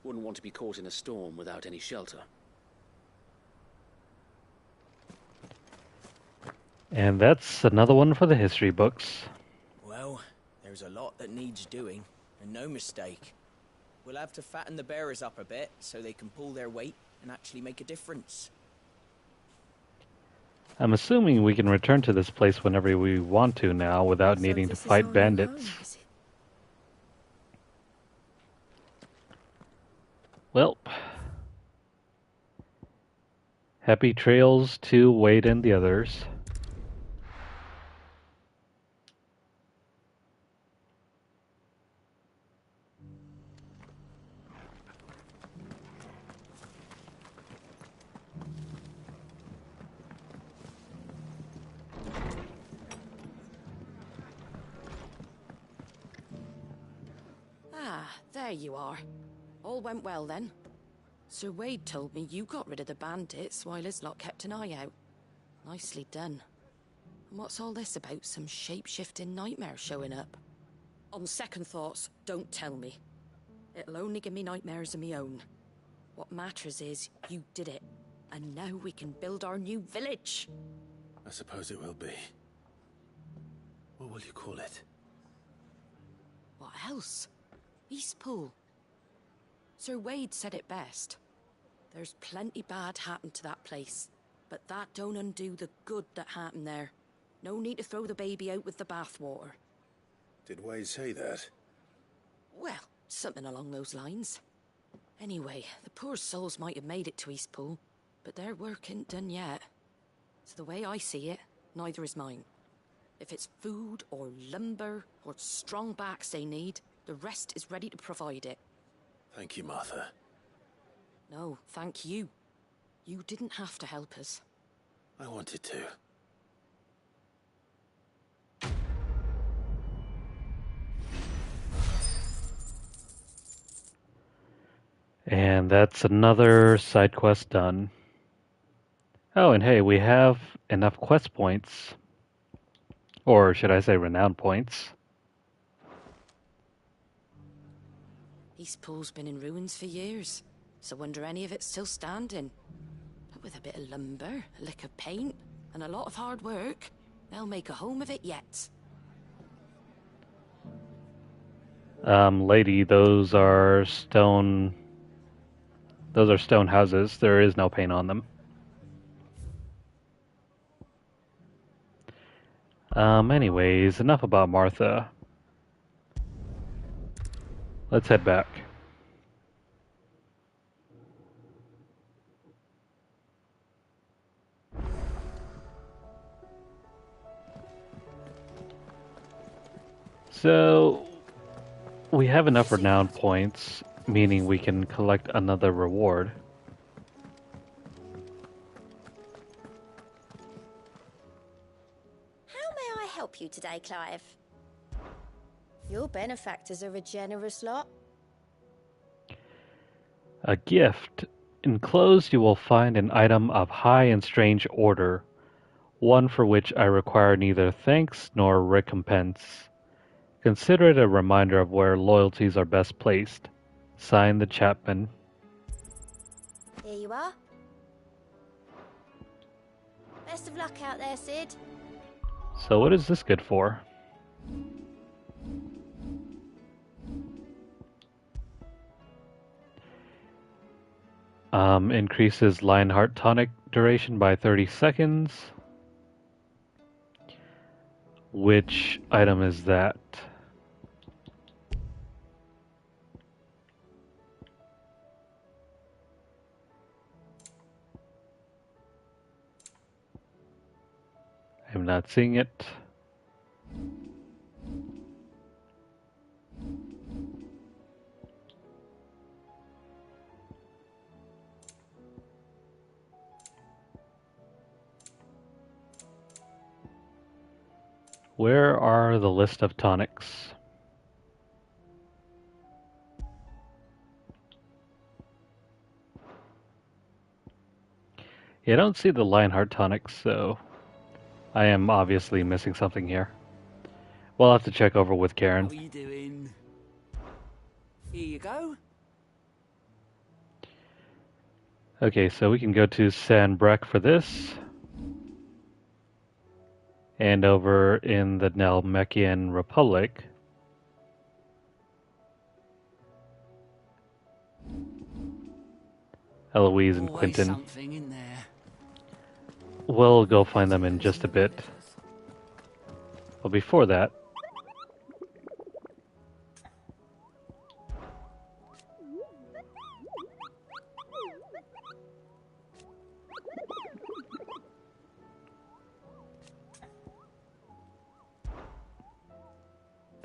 Wouldn't want to be caught in a storm without any shelter. And that's another one for the history books. Well, there's a lot that needs doing, and no mistake. We'll have to fatten the bearers up a bit so they can pull their weight and actually make a difference. I'm assuming we can return to this place whenever we want to now without needing to fight bandits. Well, happy trails to Wade and the others. There you are. All went well then. Sir Wade told me you got rid of the bandits while his lot kept an eye out. Nicely done. And what's all this about some shape-shifting nightmare showing up? On second thoughts, don't tell me. It'll only give me nightmares of my own. What matters is you did it. And now we can build our new village. I suppose it will be. What will you call it? What else? Eastpool. Sir Wade said it best. There's plenty bad happened to that place, but that don't undo the good that happened there. No need to throw the baby out with the bathwater. Did Wade say that? Well, something along those lines. Anyway, the poor souls might have made it to Eastpool, but their work ain't done yet. So the way I see it, neither is mine. If it's food or lumber or strong backs they need, the rest is ready to provide it. Thank you, Martha. No, thank you. You didn't have to help us. I wanted to. And that's another side quest done. Oh, and hey, we have enough quest points. Or should I say renown points. Eastpool's been in ruins for years, so wonder any of it's still standing. But with a bit of lumber, a lick of paint, and a lot of hard work, they'll make a home of it yet. Lady, those are stone. Those are stone houses. There is no paint on them. Anyways, enough about Martha. Let's head back. So, we have enough renown points, meaning we can collect another reward. How may I help you today, Clive? Your benefactors are a generous lot. A gift. Enclosed you will find an item of high and strange order, one for which I require neither thanks nor recompense. Consider it a reminder of where loyalties are best placed. Signed, the Chapman. Here you are. Best of luck out there, Sid. So what is this good for? Increases Lionheart tonic duration by 30 seconds. Which item is that? I'm not seeing it. Where are the list of tonics? Yeah, I don't see the Lionheart tonics, so I am obviously missing something here. We'll have to check over with Karen. How are you doing? Here you go. Okay, so we can go to San Brek for this. And over in the Nalmekian Republic, Eloise and Quinten. Something in there. We'll go find them in just a bit. But before that,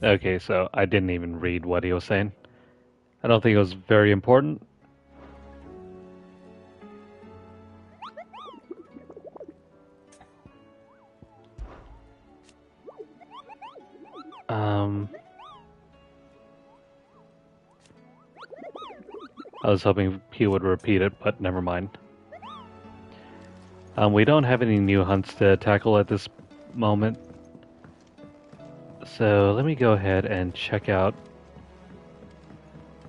okay, so I didn't even read what he was saying. I don't think it was very important. I was hoping he would repeat it, but never mind. We don't have any new hunts to tackle at this moment. So let me go ahead and check out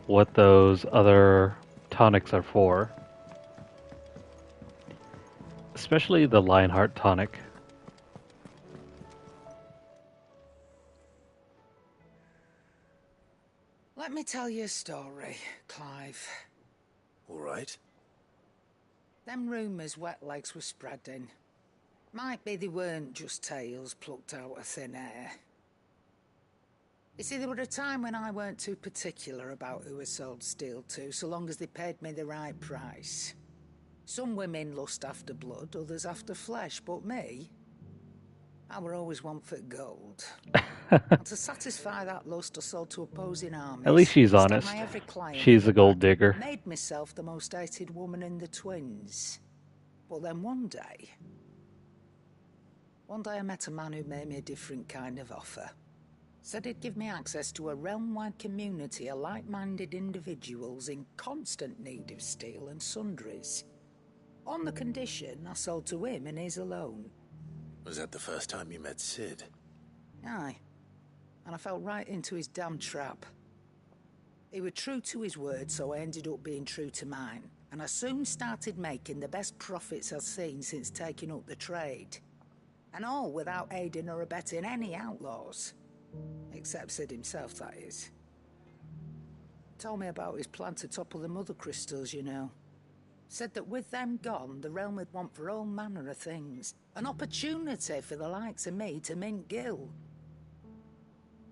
what those other tonics are for. Especially the Lionheart tonic. Let me tell you a story, Clive. All right. Them rumours Wetlegs were spreading. Might be they weren't just tales plucked out of thin air. You see, there were a time when I weren't too particular about who I sold steel to, so long as they paid me the right price. Some women lust after blood, others after flesh, but me, I were always one for gold. And to satisfy that lust, I sold to opposing armies. At least she's Stabbed honest. my every client She's a gold digger. Made myself the most hated woman in the twins. But then one day I met a man who made me a different kind of offer. Said he'd give me access to a realm-wide community of like-minded individuals in constant need of steel and sundries. On the condition I sold to him and his alone. Was that the first time you met Sid? Aye. And I fell right into his damn trap. He was true to his word, so I ended up being true to mine. And I soon started making the best profits I've seen since taking up the trade. And all without aiding or abetting any outlaws. Except Sid himself, that is. Told me about his plan to topple the mother crystals, you know. Said that with them gone, the realm would want for all manner of things. An opportunity for the likes of me to mint Gil.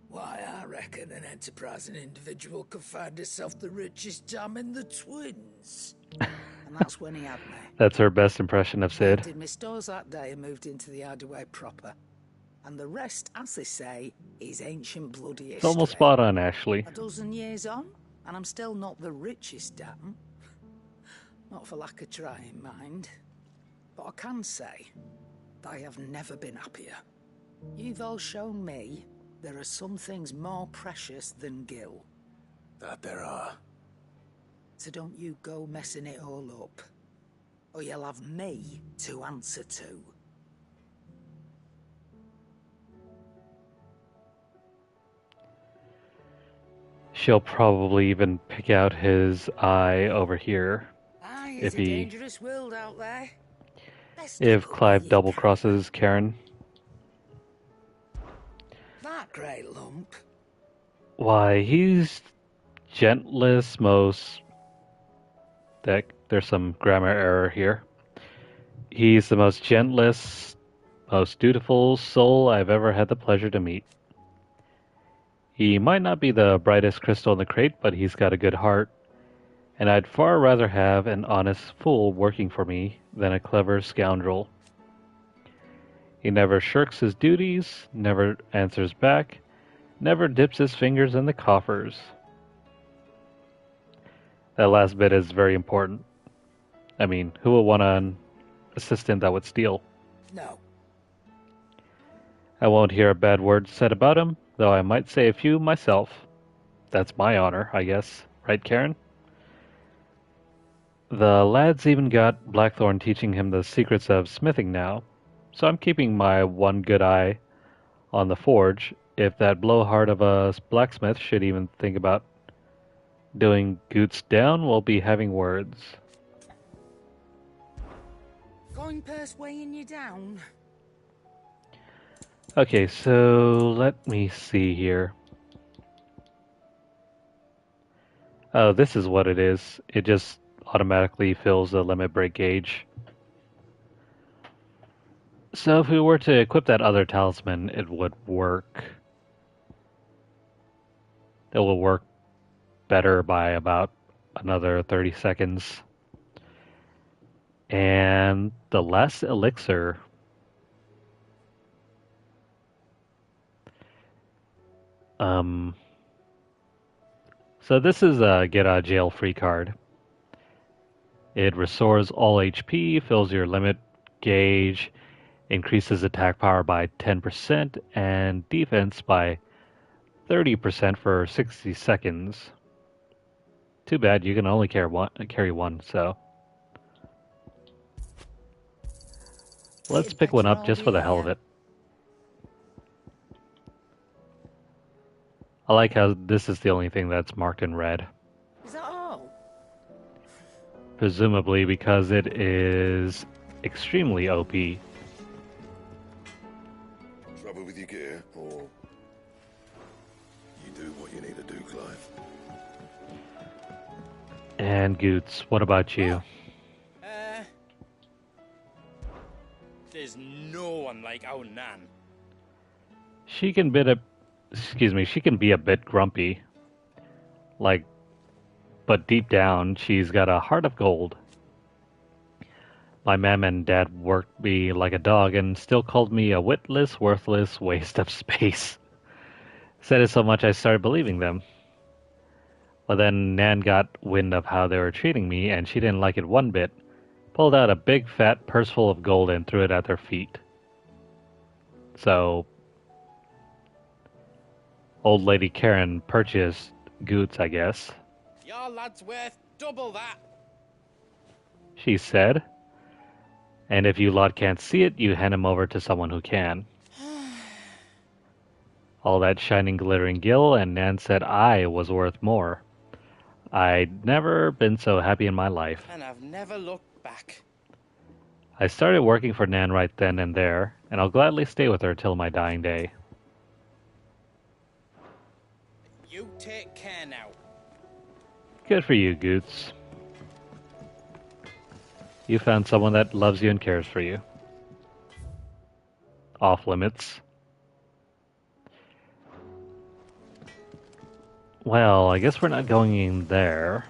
Why, I reckon an enterprising individual could find himself the richest dam in the twins. And that's when he had me. That's her best impression of Sid. Did my stores that day and moved into the hideaway proper. And the rest, as they say, is ancient bloody history. It's almost spot on, Ashley. A dozen years on, and I'm still not the richest dam. Not for lack of trying, mind. But I can say, I have never been happier. You've all shown me there are some things more precious than Gil. That there are. So don't you go messing it all up. Or you'll have me to answer to. She'll probably even pick out his eye over here. Aye, if it's a dangerous world out there. If Clive double crosses Karen. That great lump. Why, he's gentlest, most... There's some grammar error here. He's the most gentlest, most dutiful soul I've ever had the pleasure to meet. He might not be the brightest crystal in the crate, but he's got a good heart. And I'd far rather have an honest fool working for me than a clever scoundrel. He never shirks his duties, never answers back, never dips his fingers in the coffers. That last bit is very important. I mean, who would want an assistant that would steal? No. I won't hear a bad word said about him, though I might say a few myself. That's my honor, I guess. Right, Karen? The lad's even got Blackthorn teaching him the secrets of smithing now, so I'm keeping my one good eye on the forge. If that blowhard of a blacksmith should even think about doing Goots down, we'll be having words. Going purse weighing you down? Okay, so let me see here. Oh, this is what it is. It just automatically fills the limit break gauge. So if we were to equip that other talisman, it would work. It will work better by about another 30 seconds. And the last elixir. So this is a get out of jail free card. It restores all HP, fills your limit gauge, increases attack power by 10% and defense by 30% for 60 seconds. Too bad you can only carry one, so let's pick one up just for the hell of it. I like how this is the only thing that's marked in red. Is that all? Presumably because it is extremely OP. Trouble with your gear, or you do what you need to do, Clive? And Goots, what about you? There's no one like our Nan. She can be a bit grumpy. But deep down, she's got a heart of gold. My mom and dad worked me like a dog and still called me a witless, worthless waste of space. Said it so much I started believing them. Well, then Nan got wind of how they were treating me, and she didn't like it one bit. Pulled out a big fat purse full of gold and threw it at their feet. So, old lady Karen purchased Goots, I guess. Your lad's worth double that. She said. And if you lot can't see it, you hand him over to someone who can. All that shining, glittering gill, and Nan said I was worth more. I'd never been so happy in my life. And I've never looked back. I started working for Nan right then and there, and I'll gladly stay with her till my dying day. You take care now. Good for you, Goots. You found someone that loves you and cares for you. Off limits. Well, I guess we're not going in there.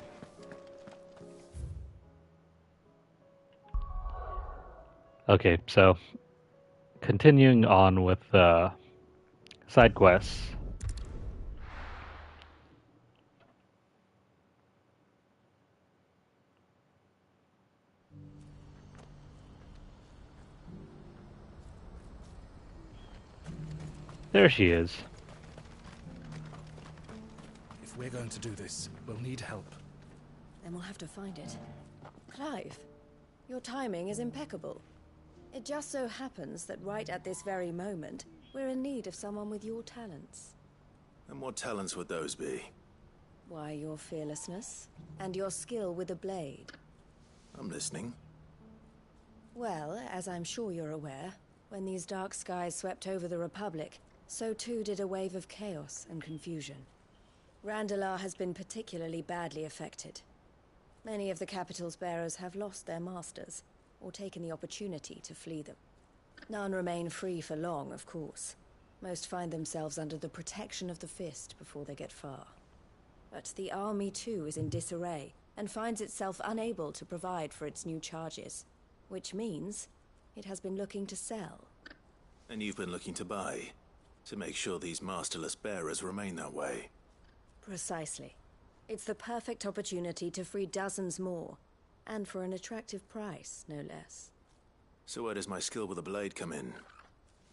Okay, so continuing on with side quests. There she is. If we're going to do this, we'll need help. Then we'll have to find it. Clive, your timing is impeccable. It just so happens that right at this very moment, we're in need of someone with your talents. And what talents would those be? Why, your fearlessness and your skill with a blade. I'm listening. Well, as I'm sure you're aware, when these dark skies swept over the Republic, so too did a wave of chaos and confusion. Randalar has been particularly badly affected. Many of the capital's bearers have lost their masters, or taken the opportunity to flee them. None remain free for long, of course. Most find themselves under the protection of the Fist before they get far. But the army too is in disarray, and finds itself unable to provide for its new charges. Which means it has been looking to sell. And you've been looking to buy, to make sure these masterless bearers remain that way. Precisely. It's the perfect opportunity to free dozens more, and for an attractive price, no less. So where does my skill with a blade come in?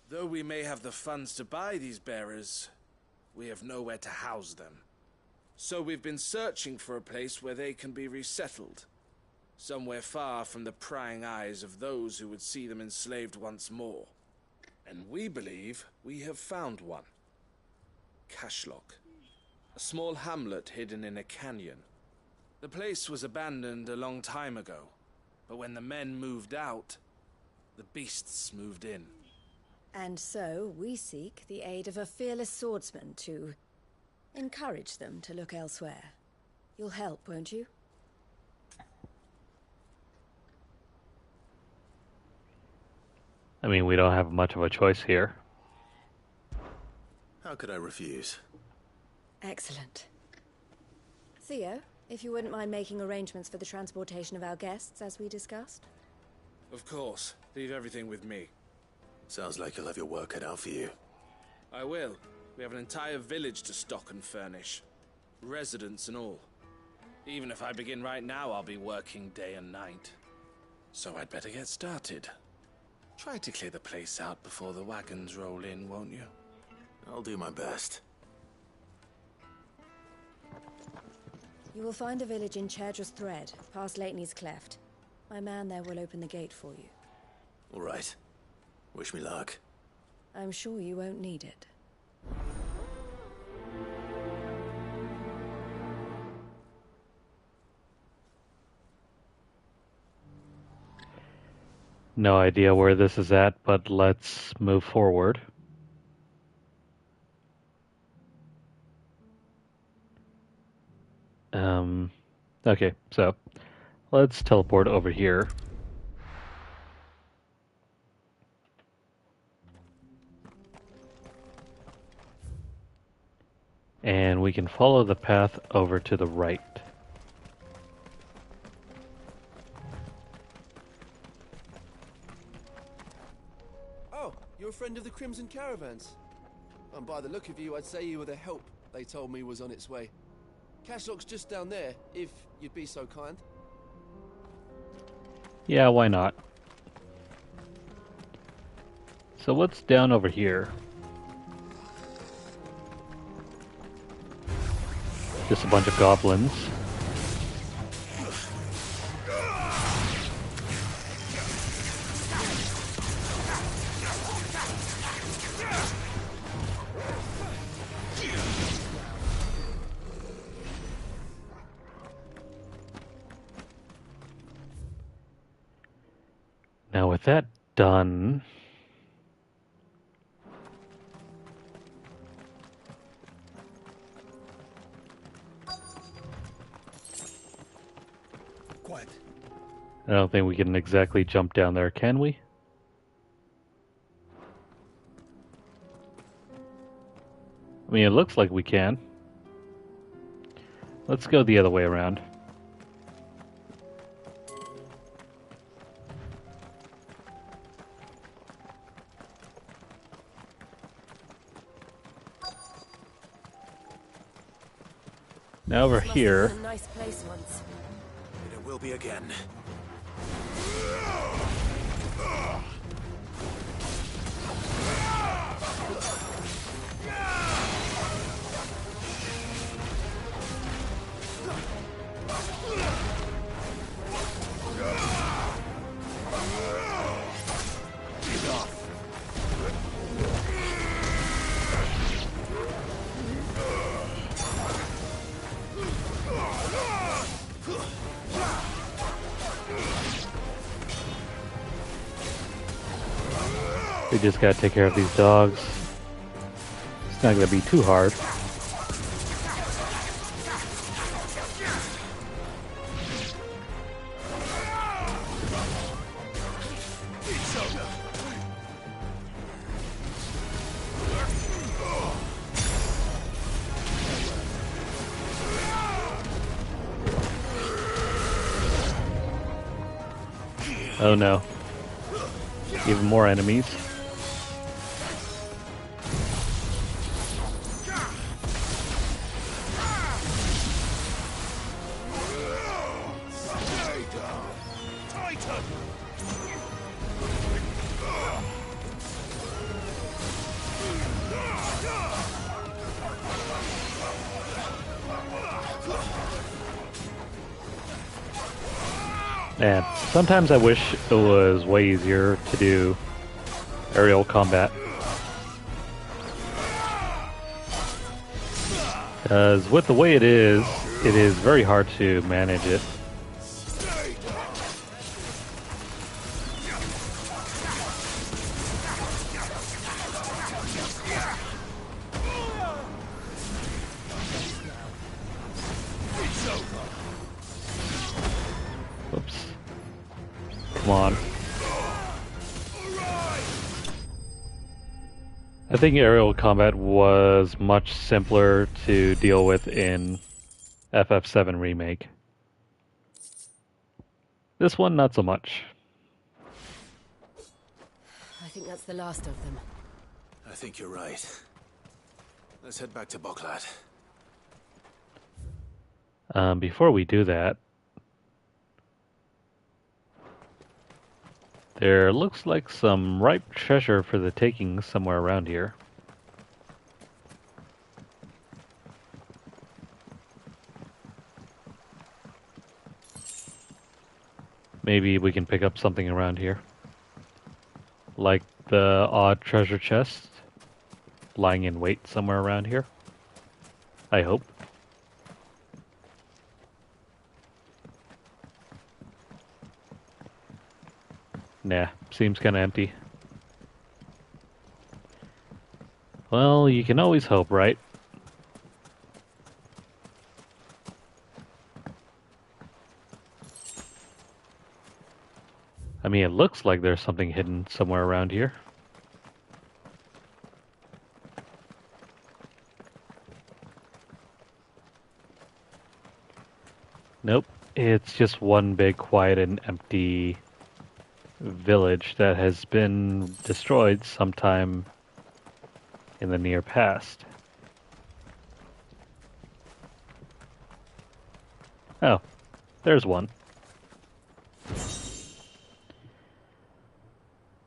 Though we may have the funds to buy these bearers, we have nowhere to house them. So we've been searching for a place where they can be resettled. Somewhere far from the prying eyes of those who would see them enslaved once more. And we believe we have found one. Cashlock. A small hamlet hidden in a canyon. The place was abandoned a long time ago, but when the men moved out, the beasts moved in. And so we seek the aid of a fearless swordsman to encourage them to look elsewhere. You'll help, won't you? I mean, we don't have much of a choice here. How could I refuse? Excellent. Theo, if you wouldn't mind making arrangements for the transportation of our guests, as we discussed. Of course. Leave everything with me. Sounds like you'll have your work cut out for you. I will. We have an entire village to stock and furnish. Residents and all. Even if I begin right now, I'll be working day and night. So I'd better get started. Try to clear the place out before the wagons roll in, won't you? I'll do my best. You will find a village in Chairdress Thread, past Lateney's Cleft. My man there will open the gate for you. All right. Wish me luck. I'm sure you won't need it. No idea where this is at, but let's move forward. Okay, so let's teleport over here. And we can follow the path over to the right. Oh, you're a friend of the Crimson Caravans. And by the look of you, I'd say you were the help they told me was on its way. Cashlock's just down there, if you'd be so kind. Yeah, why not? So what's down over here? Just a bunch of goblins. Now with that done, I don't think we can exactly jump down there, can we? I mean, it looks like we can. Let's go the other way around. Now over here. Must have been a nice place once. It will be again. We just gotta take care of these dogs. It's not gonna be too hard. Oh no. Even more enemies. Man, sometimes I wish it was way easier to do aerial combat. Because with the way it is very hard to manage it. Whoops. Come on. I think aerial combat was much simpler to deal with in FF7 Remake. This one, not so much. I think that's the last of them. I think you're right. Let's head back to Boklad. Before we do that, there looks like some ripe treasure for the taking somewhere around here. Maybe we can pick up something around here. Like the odd treasure chest lying in wait somewhere around here. I hope. Nah, seems kinda empty. Well, you can always hope, right? I mean, it looks like there's something hidden somewhere around here. Nope, it's just one big quiet and empty village that has been destroyed sometime in the near past. Oh, there's one.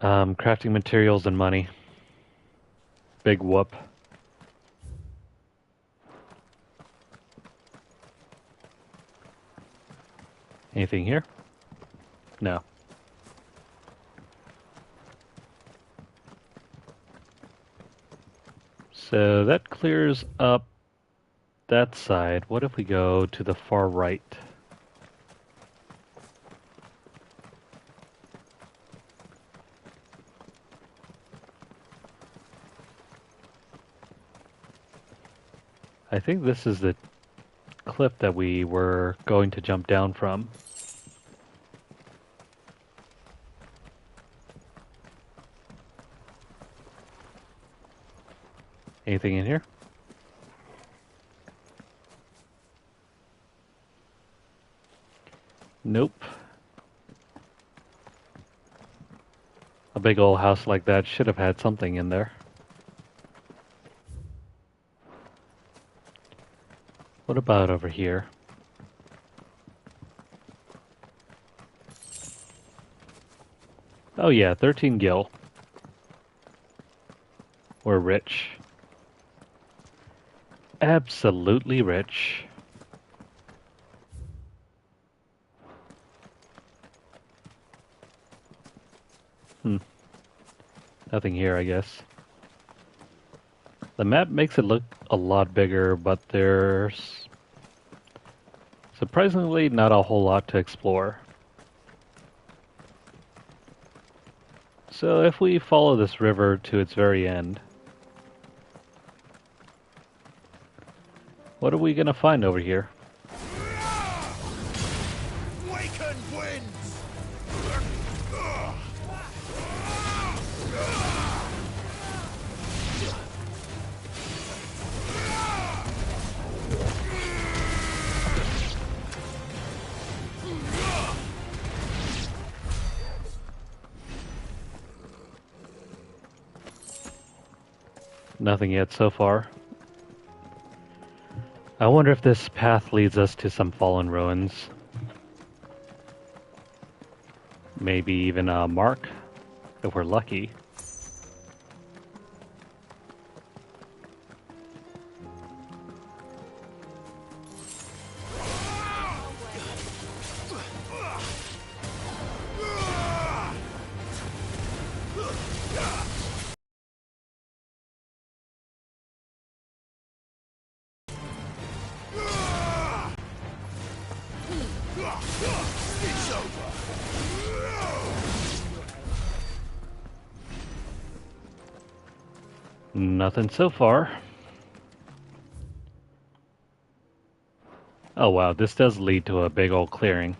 Crafting materials and money. Big whoop. Anything here? No. So that clears up that side. What if we go to the far right? I think this is the cliff that we were going to jump down from. anything in here? Nope. A big old house like that should have had something in there. What about over here? Oh yeah, 13 gil. We're rich. Absolutely rich. Nothing here, I guess. The map makes it look a lot bigger, but there's surprisingly not a whole lot to explore. So if we follow this river to its very end, what are we gonna find over here? Nothing yet so far. I wonder if this path leads us to some fallen ruins. Maybe even a mark, if we're lucky. Nothing so far. Oh wow, this does lead to a big old clearing.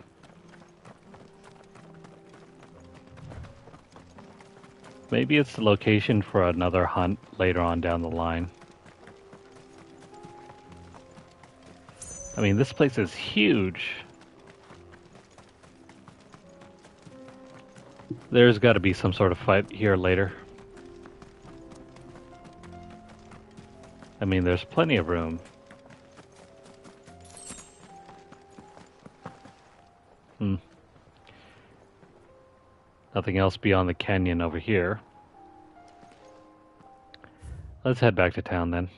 Maybe it's the location for another hunt later on down the line. I mean, this place is huge. There's got to be some sort of fight here later. I mean, there's plenty of room. Nothing else beyond the canyon over here. Let's head back to town then.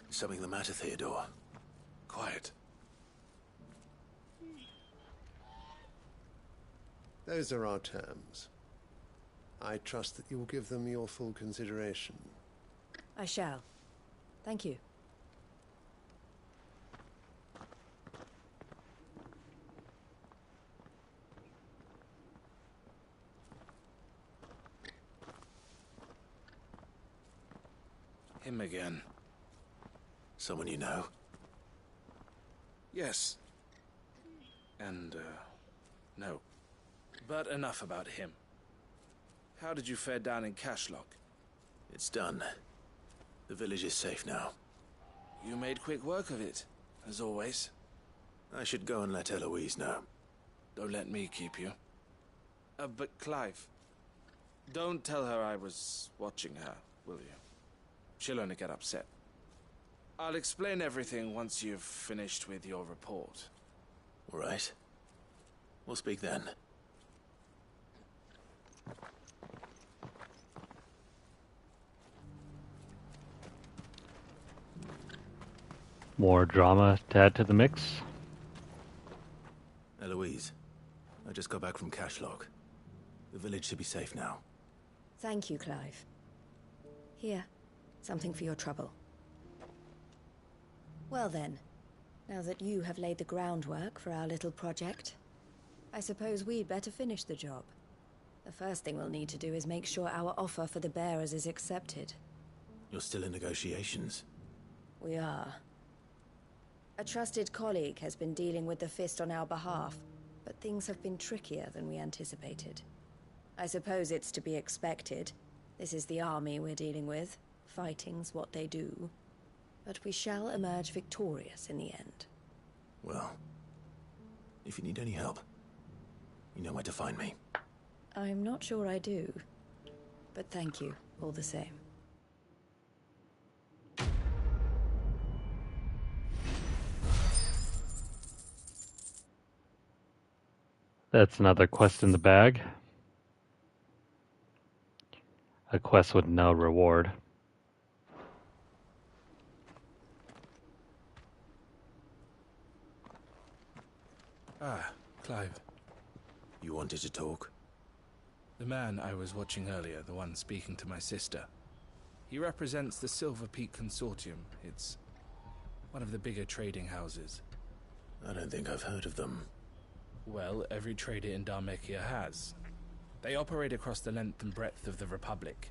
Something the matter, Theodore? Quiet. Those are our terms. I trust that you will give them your full consideration. I shall. Thank you. Him again. Someone you know? Yes. And, no. But enough about him. How did you fare down in Cashlock? It's done. The village is safe now. You made quick work of it, as always. I should go and let Eloise know. Don't let me keep you. But Clive, don't tell her I was watching her, will you? She'll only get upset. I'll explain everything once you've finished with your report. All right. We'll speak then. More drama to add to the mix. Eloise, I just got back from Cashlock. The village should be safe now. Thank you, Clive. Here, something for your trouble. Well then, now that you have laid the groundwork for our little project, I suppose we'd better finish the job. The first thing we'll need to do is make sure our offer for the bearers is accepted. You're still in negotiations? We are. A trusted colleague has been dealing with the Fist on our behalf, but things have been trickier than we anticipated. I suppose it's to be expected. This is the army we're dealing with. Fighting's what they do. But we shall emerge victorious in the end. Well, if you need any help, you know where to find me. I'm not sure I do. But thank you, all the same. That's another quest in the bag. A quest with no reward. Ah, Clive. You wanted to talk? The man I was watching earlier, the one speaking to my sister. He represents the Silver Peak Consortium. It's one of the bigger trading houses. I don't think I've heard of them. Well, every trader in Dharmekia has. They operate across the length and breadth of the Republic.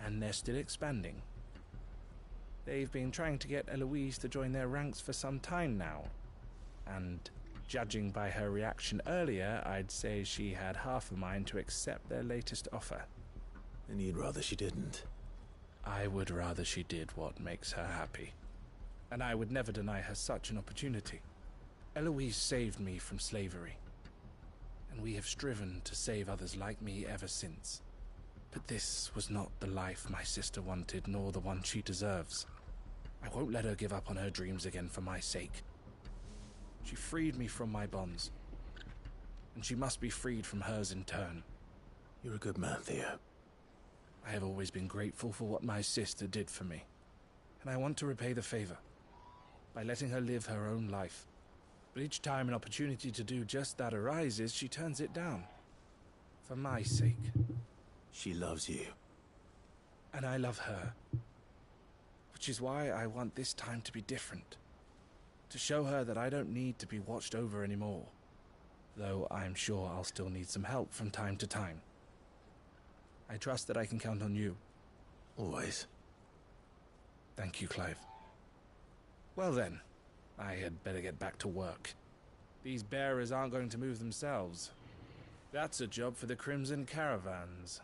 And they're still expanding. They've been trying to get Eloise to join their ranks for some time now. And judging by her reaction earlier, I'd say she had half a mind to accept their latest offer. And you'd rather she didn't? I would rather she did what makes her happy. And I would never deny her such an opportunity. Eloise saved me from slavery. And we have striven to save others like me ever since. But this was not the life my sister wanted, nor the one she deserves. I won't let her give up on her dreams again for my sake. She freed me from my bonds. And she must be freed from hers in turn. You're a good man, Theo. I have always been grateful for what my sister did for me. And I want to repay the favor. By letting her live her own life. But each time an opportunity to do just that arises, she turns it down. For my sake. She loves you. And I love her. Which is why I want this time to be different. To show her that I don't need to be watched over anymore. Though I'm sure I'll still need some help from time to time. I trust that I can count on you. Always. Thank you, Clive. Well then, I had better get back to work. These bearers aren't going to move themselves. That's a job for the Crimson Caravans.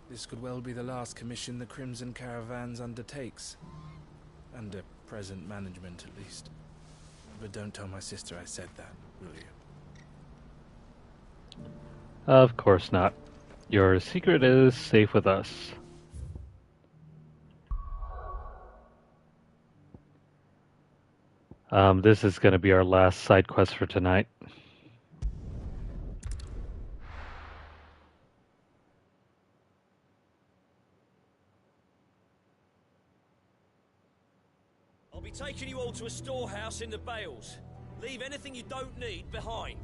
This could well be the last commission the Crimson Caravans undertakes. Under present management, at least. But don't tell my sister I said that, will you? Of course not. Your secret is safe with us. This is going to be our last side quest for tonight. I'll be taking you all to a storehouse in the Bales. Leave anything you don't need behind.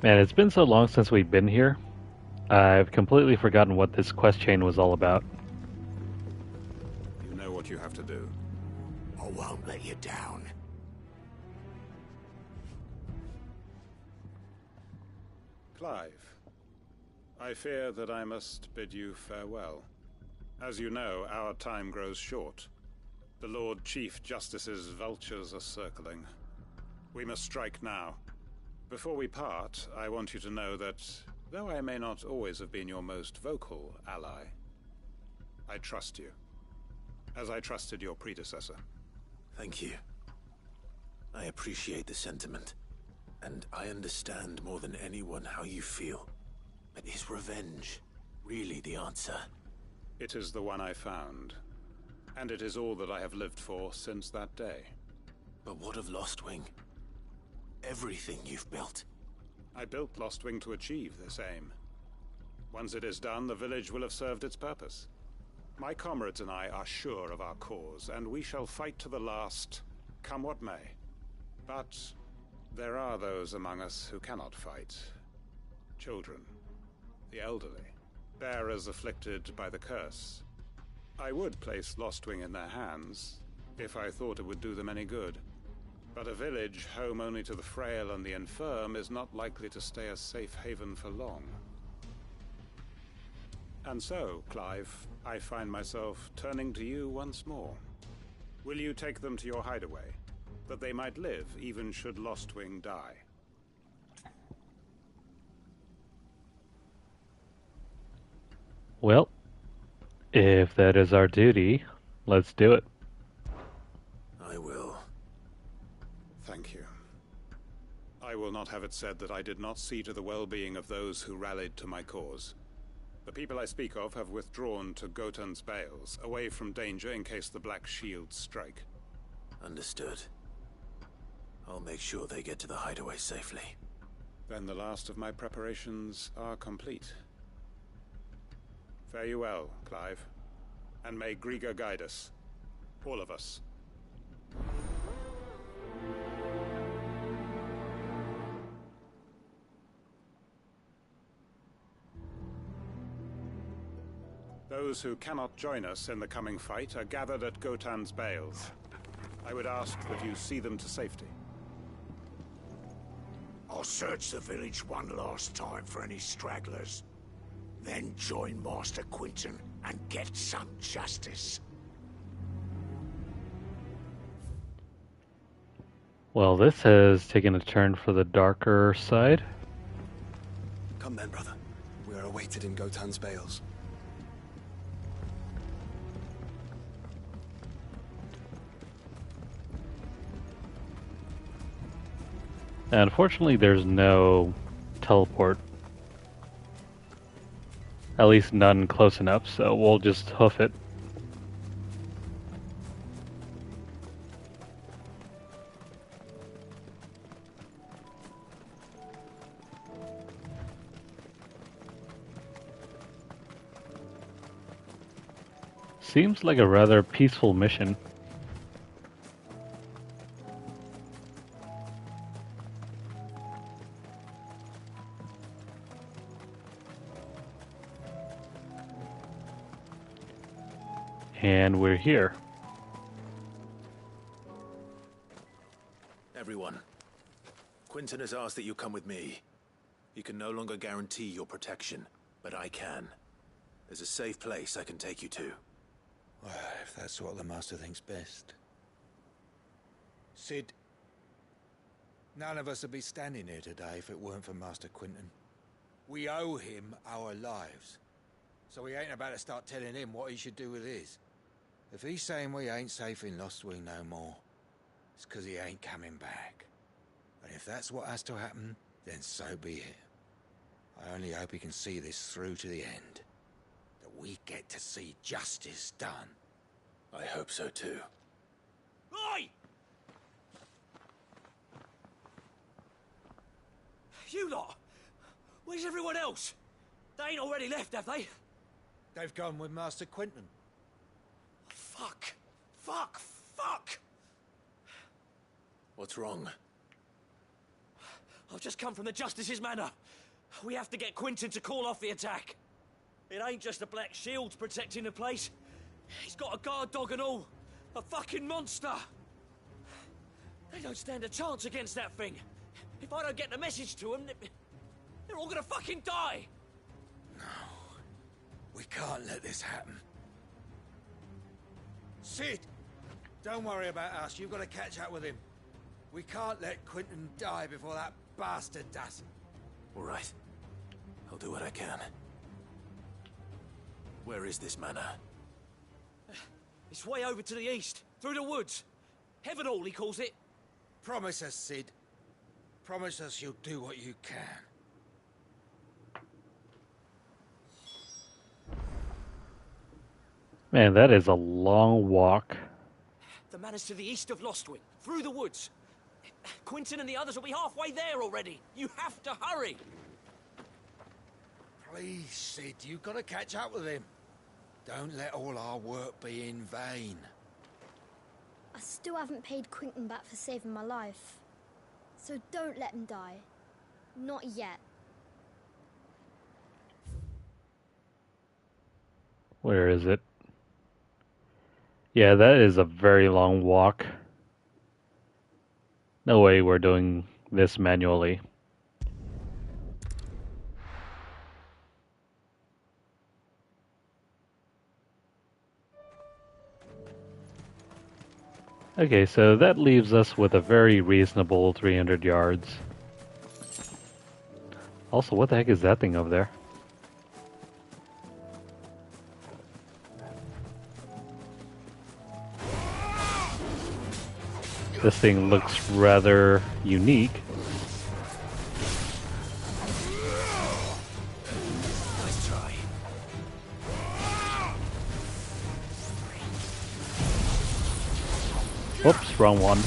Man, it's been so long since we've been here. I've completely forgotten what this quest chain was all about. You know what you have to do. I won't let you down. Clive, I fear that I must bid you farewell. As you know, our time grows short. The Lord Chief Justice's vultures are circling. We must strike now. Before we part, I want you to know that, though I may not always have been your most vocal ally, I trust you, as I trusted your predecessor. Thank you. I appreciate the sentiment, and I understand more than anyone how you feel. But is revenge really the answer? It is the one I found, and it is all that I have lived for since that day. But what of Lostwing? Everything you've built. I built Lostwing to achieve this aim. Once it is done, the village will have served its purpose. My comrades and I are sure of our cause, and we shall fight to the last, come what may. But there are those among us who cannot fight. Children, the elderly, bearers afflicted by the curse. I would place Lostwing in their hands, if I thought it would do them any good. But a village home only to the frail and the infirm is not likely to stay a safe haven for long. And so, Clive, I find myself turning to you once more. Will you take them to your hideaway, that they might live even should Lostwing die? Well, if that is our duty, let's do it. I will. Thank you. I will not have it said that I did not see to the well-being of those who rallied to my cause. The people I speak of have withdrawn to Gotan's Bales, away from danger in case the Black Shields strike. Understood. I'll make sure they get to the hideaway safely. Then the last of my preparations are complete. Fare you well, Clive. And may Griga guide us. All of us. Those who cannot join us in the coming fight are gathered at Gotan's Bales. I would ask that you see them to safety. I'll search the village one last time for any stragglers. Then join Master Quinten and get some justice. Well, this has taken a turn for the darker side. Come then, brother. We are awaited in Gotan's Bales. Unfortunately, there's no teleport. At least none close enough, so we'll just hoof it. Seems like a rather peaceful mission. And we're here. Everyone, Quinten has asked that you come with me. He can no longer guarantee your protection, but I can. There's a safe place I can take you to. Well, if that's what the Master thinks best. Sid, none of us would be standing here today if it weren't for Master Quinten. We owe him our lives. So we ain't about to start telling him what he should do with his. If he's saying we ain't safe in Lostwing no more, it's 'cause he ain't coming back. And if that's what has to happen, then so be it. I only hope he can see this through to the end. That we get to see justice done. I hope so too. Oi! You lot! Where's everyone else? They ain't already left, have they? They've gone with Master Quinten. Fuck! Fuck! Fuck! What's wrong? I've just come from the Justice's manor. We have to get Quinten to call off the attack. It ain't just the Black Shields protecting the place. He's got a guard dog and all. A fucking monster. They don't stand a chance against that thing. If I don't get the message to them, they're all gonna fucking die. No. We can't let this happen. Sid! Don't worry about us. You've got to catch up with him. We can't let Quinten die before that bastard does. All right. I'll do what I can. Where is this manor? It's way over to the east, through the woods. Heaven Hall, he calls it. Promise us, Sid. Promise us you'll do what you can. Man, that is a long walk. The manor's to the east of Lostwing, through the woods. Quinten and the others will be halfway there already. You have to hurry. Please, Sid, you've got to catch up with him. Don't let all our work be in vain. I still haven't paid Quinten back for saving my life. So don't let him die. Not yet. Where is it? Yeah, that is a very long walk. No way we're doing this manually. Okay, so that leaves us with a very reasonable 300 yards. Also, what the heck is that thing over there? This thing looks rather unique. Nice try. Whoops, wrong one.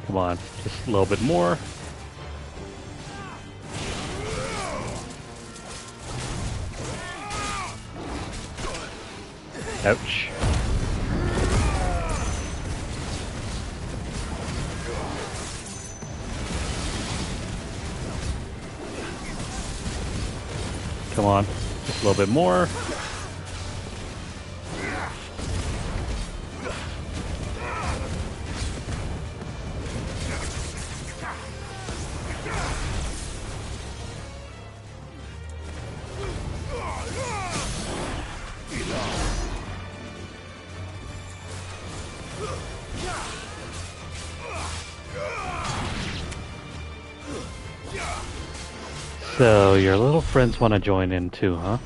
Come on, just a little bit more. Ouch. Come on, just a little bit more. So, your little friends want to join in too, huh?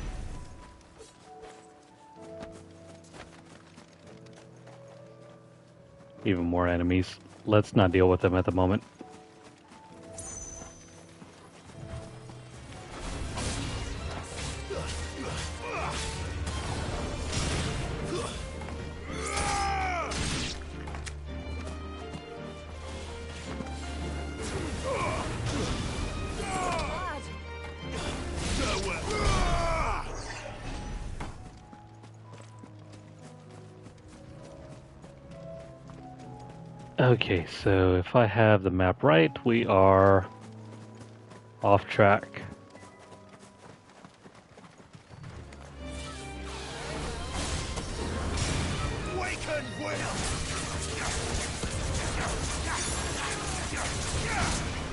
Even more enemies. Let's not deal with them at the moment. Okay, so if I have the map right, we are off track.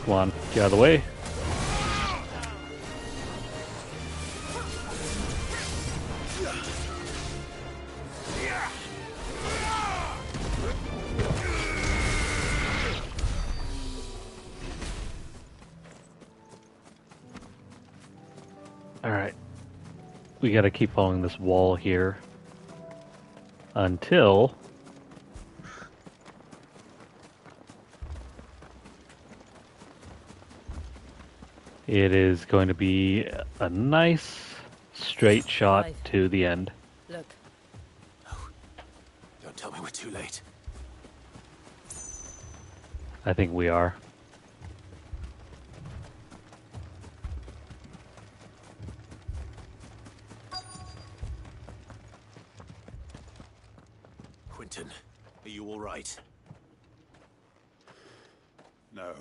Come on, get out of the way. Alright. We gotta keep following this wall here until it is going to be a nice straight shot to the end. Look. Don't tell me we're too late. I think we are. Quinten, are you all right? No.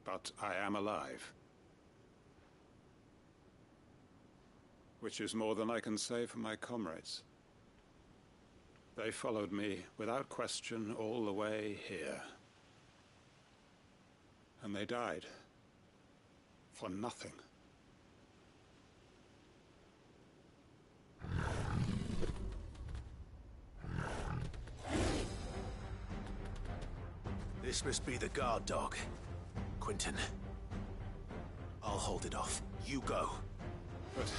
But I am alive. Which is more than I can say for my comrades. They followed me without question all the way here. And they died. For nothing. This must be the guard dog. Quinten. I'll hold it off. You go. But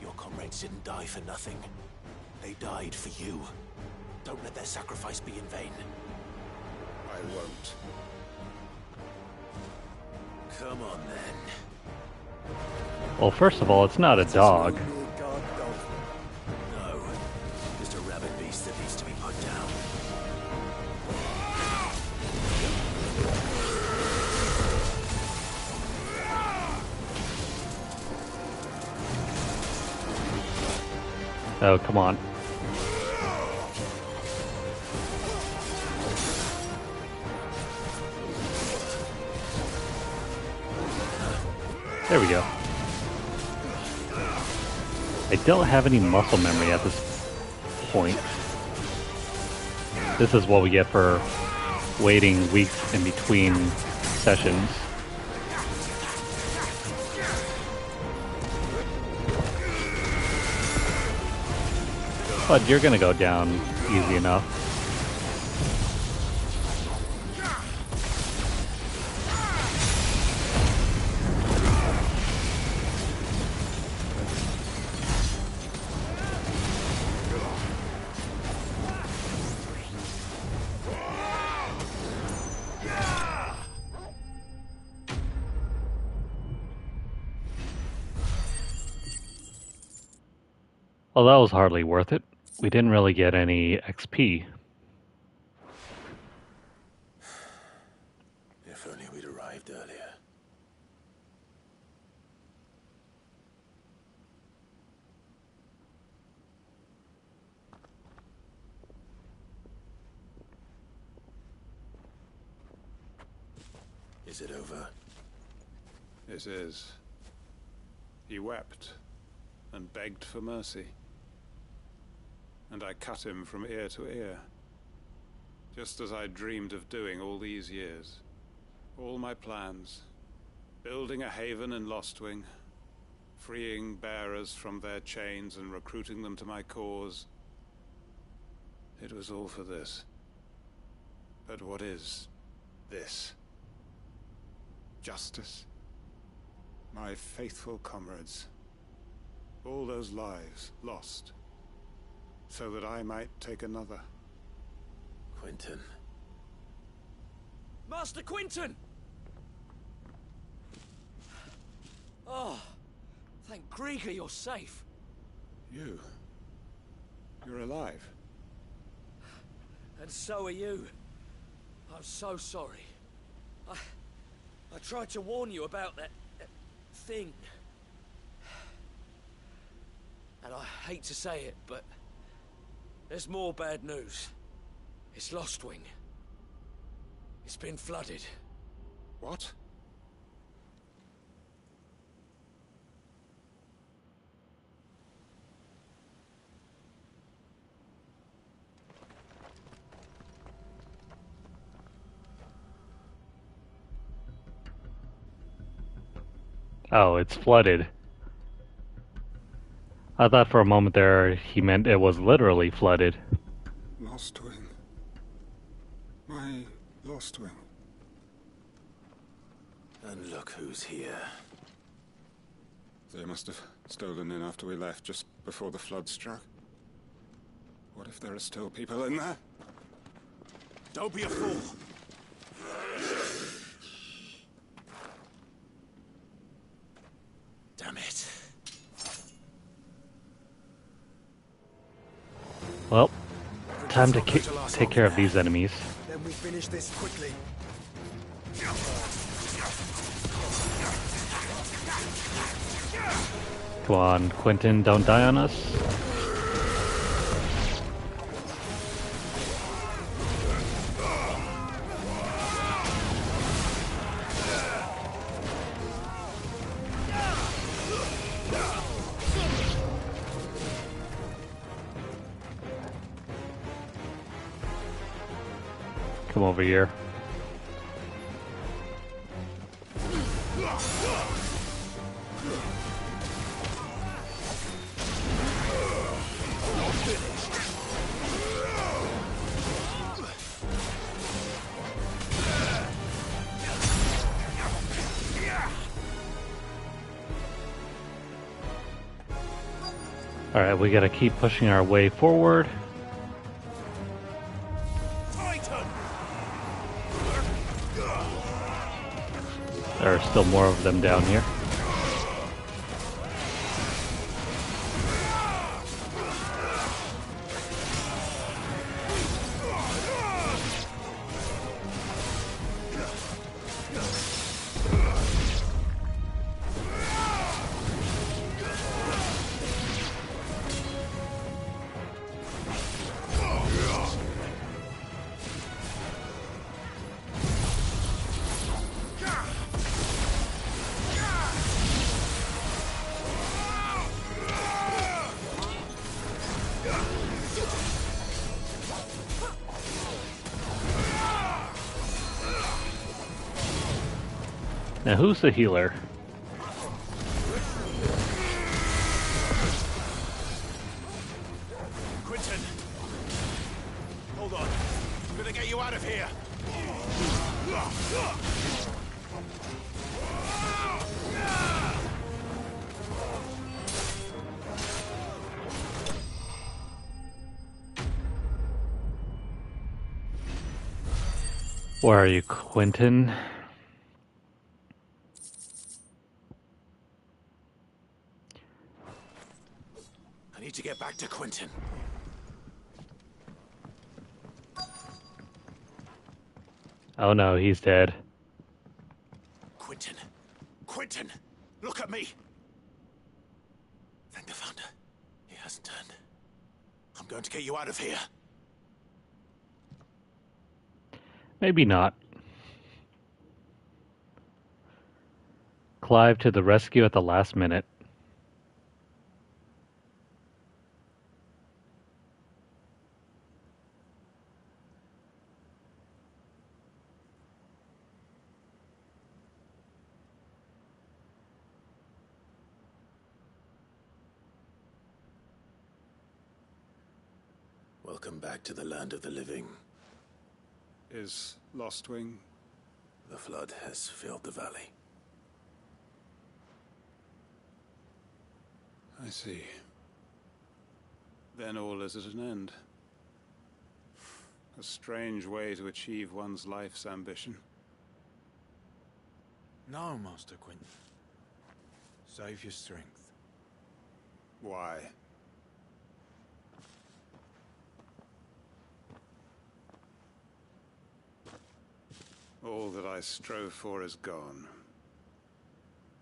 your comrades didn't die for nothing. They died for you. Don't let their sacrifice be in vain. I won't. Come on, then. Well, first of all, it's not a dog. No. Oh, come on. There we go. I don't have any muscle memory at this point. This is what we get for waiting weeks in between sessions. But you're gonna go down easy enough. Well, that was hardly worth it. We didn't really get any XP. If only we'd arrived earlier. Is it over? It is. He wept and begged for mercy. And I cut him from ear to ear, just as I dreamed of doing all these years. All my plans, building a haven in Lostwing, freeing bearers from their chains and recruiting them to my cause. It was all for this. But what is this? Justice? My faithful comrades. All those lives lost, so that I might take another. Quinten. Master Quinten! Oh, thank Grieger you're safe. You're alive. And so are you. I'm so sorry. I tried to warn you about that thing. And I hate to say it, but there's more bad news. It's Lostwing. It's been flooded. What? Oh, it's flooded. I thought for a moment there he meant it was literally flooded. Lostwing. My Lostwing. And look who's here. They must have stolen in after we left, just before the flood struck. What if there are still people in there? Don't be a fool. Damn it. Well, time to take care of these enemies. Then we finish this quickly. Come on, Quinten, don't die on us. Come over here. Alright, we gotta keep pushing our way forward. There are still more of them down here. Now who's the healer? Quinten! Hold on. I'm gonna get you out of here! Where are you, Quinten? I need to get back to Quinten. Oh no, he's dead. Quinten! Quinten! Look at me! Thank the Founder. He hasn't turned. I'm going to get you out of here. Maybe not. Clive to the rescue at the last minute. Welcome back to the land of the living. Is Lostwing? The flood has filled the valley. I see. Then all is at an end. A strange way to achieve one's life's ambition. No, Master Quinten. Save your strength. Why? All that I strove for is gone.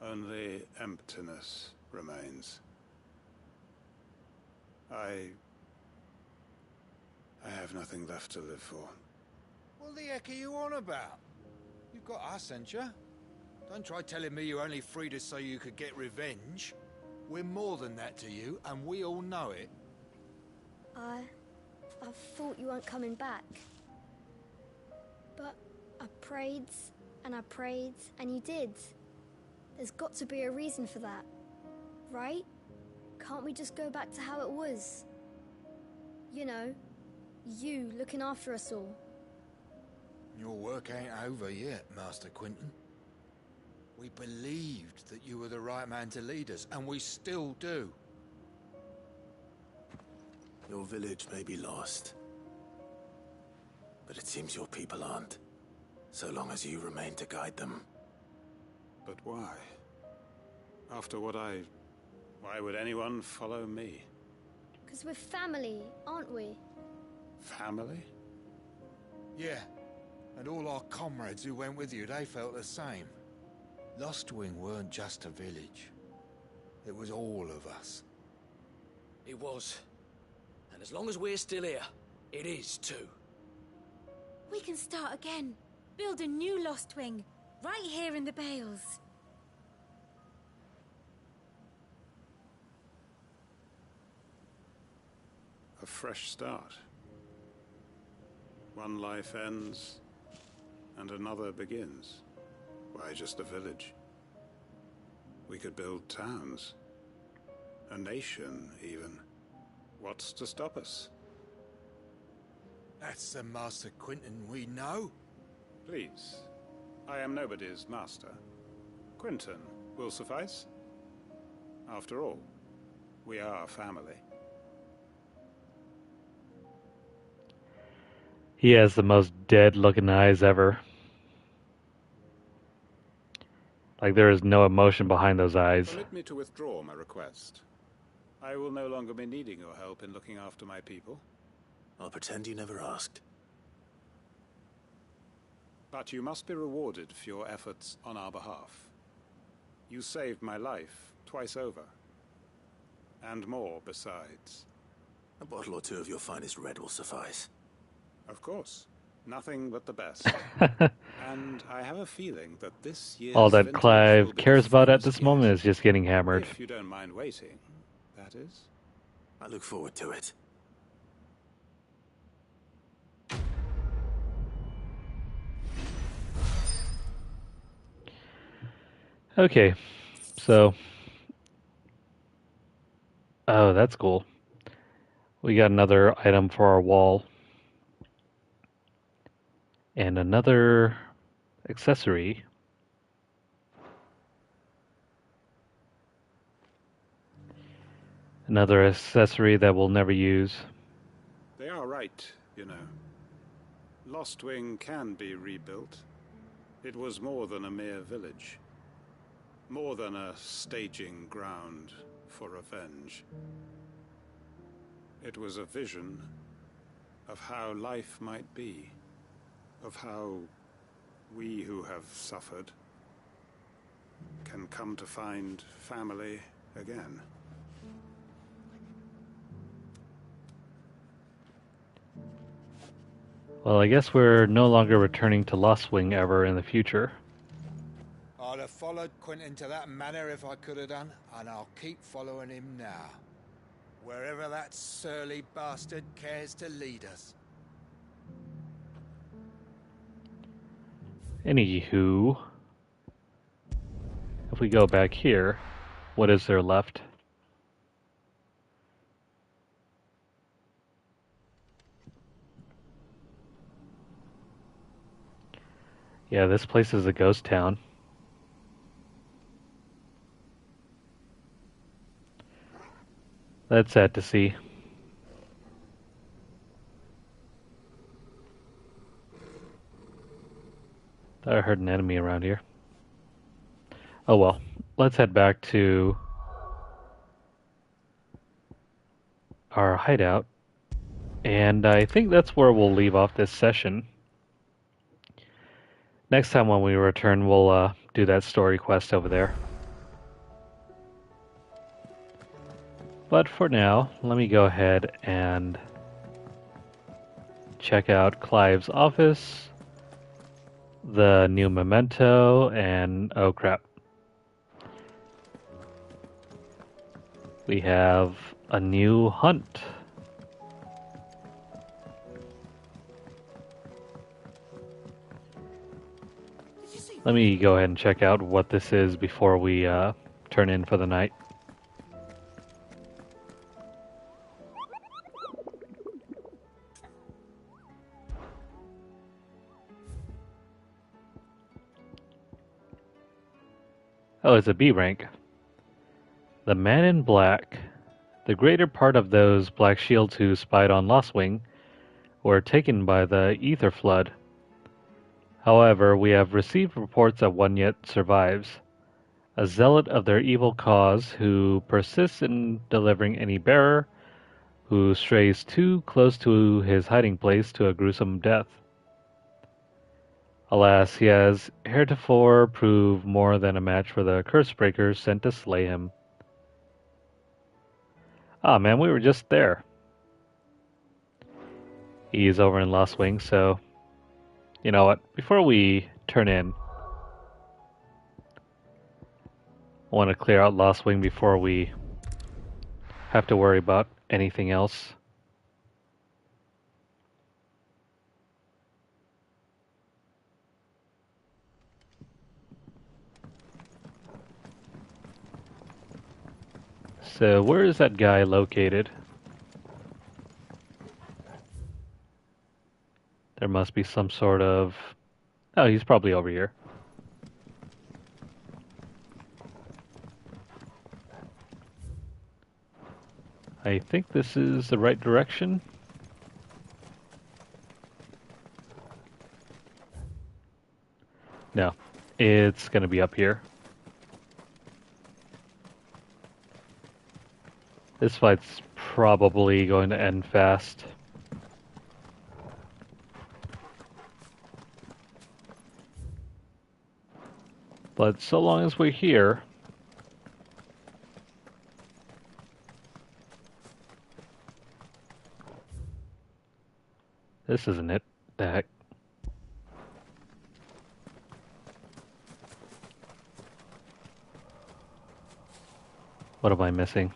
Only emptiness remains. I have nothing left to live for. What the heck are you on about? You've got us, ain't you? Don't try telling me you only freed us so you could get revenge. We're more than that to you, and we all know it. I thought you weren't coming back. But I prayed, and you did. There's got to be a reason for that, right? Can't we just go back to how it was? You know, you looking after us all. Your work ain't over yet, Master Quinten. We believed that you were the right man to lead us, and we still do. Your village may be lost, but it seems your people aren't, so long as you remain to guide them. But why? After what why would anyone follow me? 'Cause we're family, aren't we? Family? Yeah, and all our comrades who went with you, they felt the same. Lostwing weren't just a village. It was all of us. It was. And as long as we're still here, it is too. We can start again. Build a new Lostwing, right here in the Bales. A fresh start. One life ends, and another begins. Why just a village? We could build towns. A nation, even. What's to stop us? That's the Master Quinten we know. Please. I am nobody's master. Quinten will suffice. After all, we are family. He has the most dead-looking eyes ever. Like there is no emotion behind those eyes. Permit me to withdraw my request. I will no longer be needing your help in looking after my people. I'll pretend you never asked. But you must be rewarded for your efforts on our behalf. You saved my life twice over. And more besides. A bottle or two of your finest red will suffice. Of course. Nothing but the best. And I have a feeling that this year's All that vintage Clive will be cares the about at finest this yet. moment is just getting hammered. If you don't mind waiting, that is. I look forward to it. Okay, so... Oh, that's cool. We got another item for our wall. And another accessory. Another accessory that we'll never use. They are right, you know. Lostwing can be rebuilt. It was more than a mere village. More than a staging ground for revenge. It was a vision of how life might be. Of how we who have suffered can come to find family again. Well, I guess we're no longer returning to Lostwing ever in the future. I'd have followed Quinten to that manor if I could have done, and I'll keep following him now. Wherever that surly bastard cares to lead us. Anywho, if we go back here, what is there left? Yeah, this place is a ghost town. That's sad to see. Thought I heard an enemy around here. Oh well, let's head back to our hideout. And I think that's where we'll leave off this session. Next time when we return, we'll do that story quest over there. But for now, let me go ahead and check out Clive's office, the new memento, and oh crap. We have a new hunt. Let me go ahead and check out what this is before we turn in for the night. Oh, it's a B rank. The Man in Black. The greater part of those Black Shields who spied on Lostwing were taken by the Ether Flood. However, we have received reports that one yet survives. A zealot of their evil cause who persists in delivering any bearer who strays too close to his hiding place to a gruesome death. Alas, he has heretofore proved more than a match for the curse breakers sent to slay him. Ah, man, we were just there. He's over in Lostwing, so... You know what? Before we turn in, I want to clear out Lostwing before we have to worry about anything else. So, where is that guy located? There must be some sort of... Oh, he's probably over here. I think this is the right direction. No, it's going to be up here. This fight's probably going to end fast. But so long as we're here... This isn't it. The heck? What am I missing?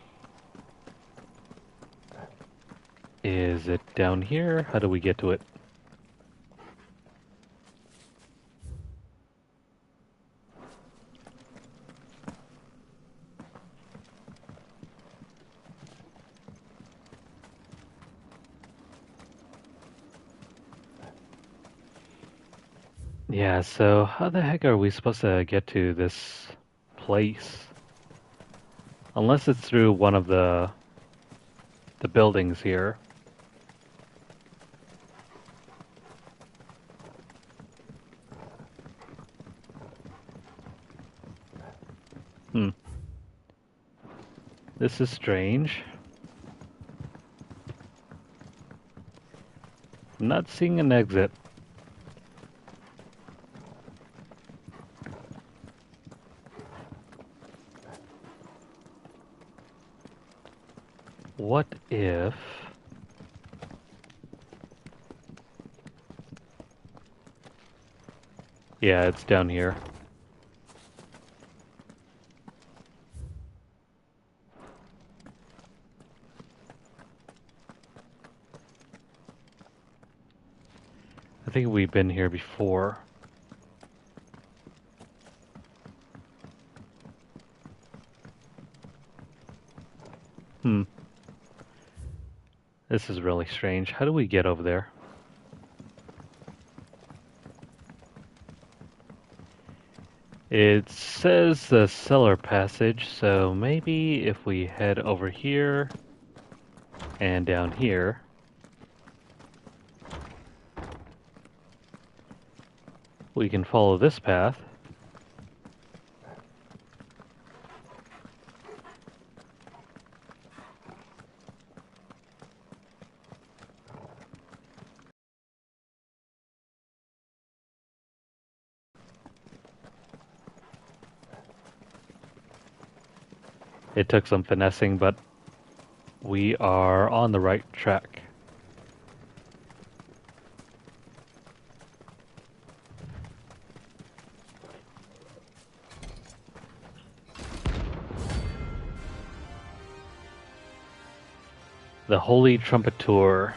Is it down here? How do we get to it? Yeah, so how the heck are we supposed to get to this place? Unless it's through one of the buildings here. This is strange. I'm not seeing an exit. What if... Yeah, it's down here. I think we've been here before. This is really strange. How do we get over there? It says the cellar passage, so maybe if we head over here and down here, we can follow this path. It took some finessing, but we are on the right track. The Holy Trumpeter.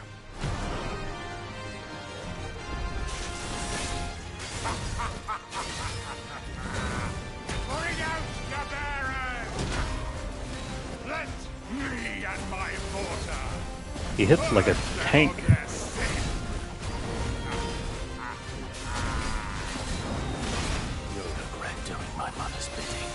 He hits like a tank. You'll regret doing my mother's bidding.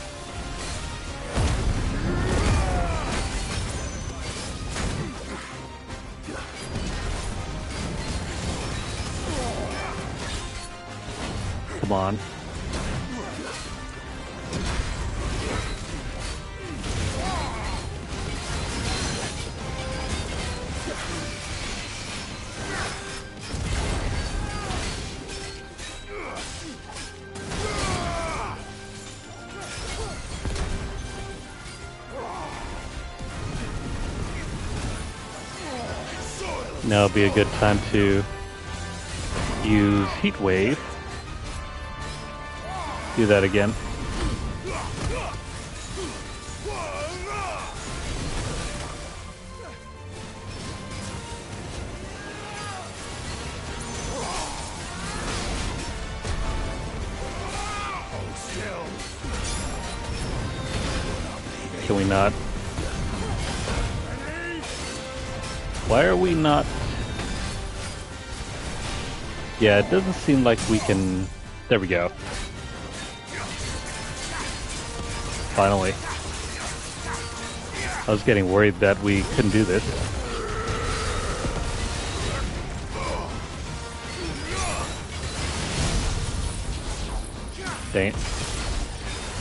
Come on. Now would be a good time to use Heat Wave. Do that again. Can we not? Why are we not? Yeah, it doesn't seem like we can... There we go. Finally. I was getting worried that we couldn't do this. Dang it.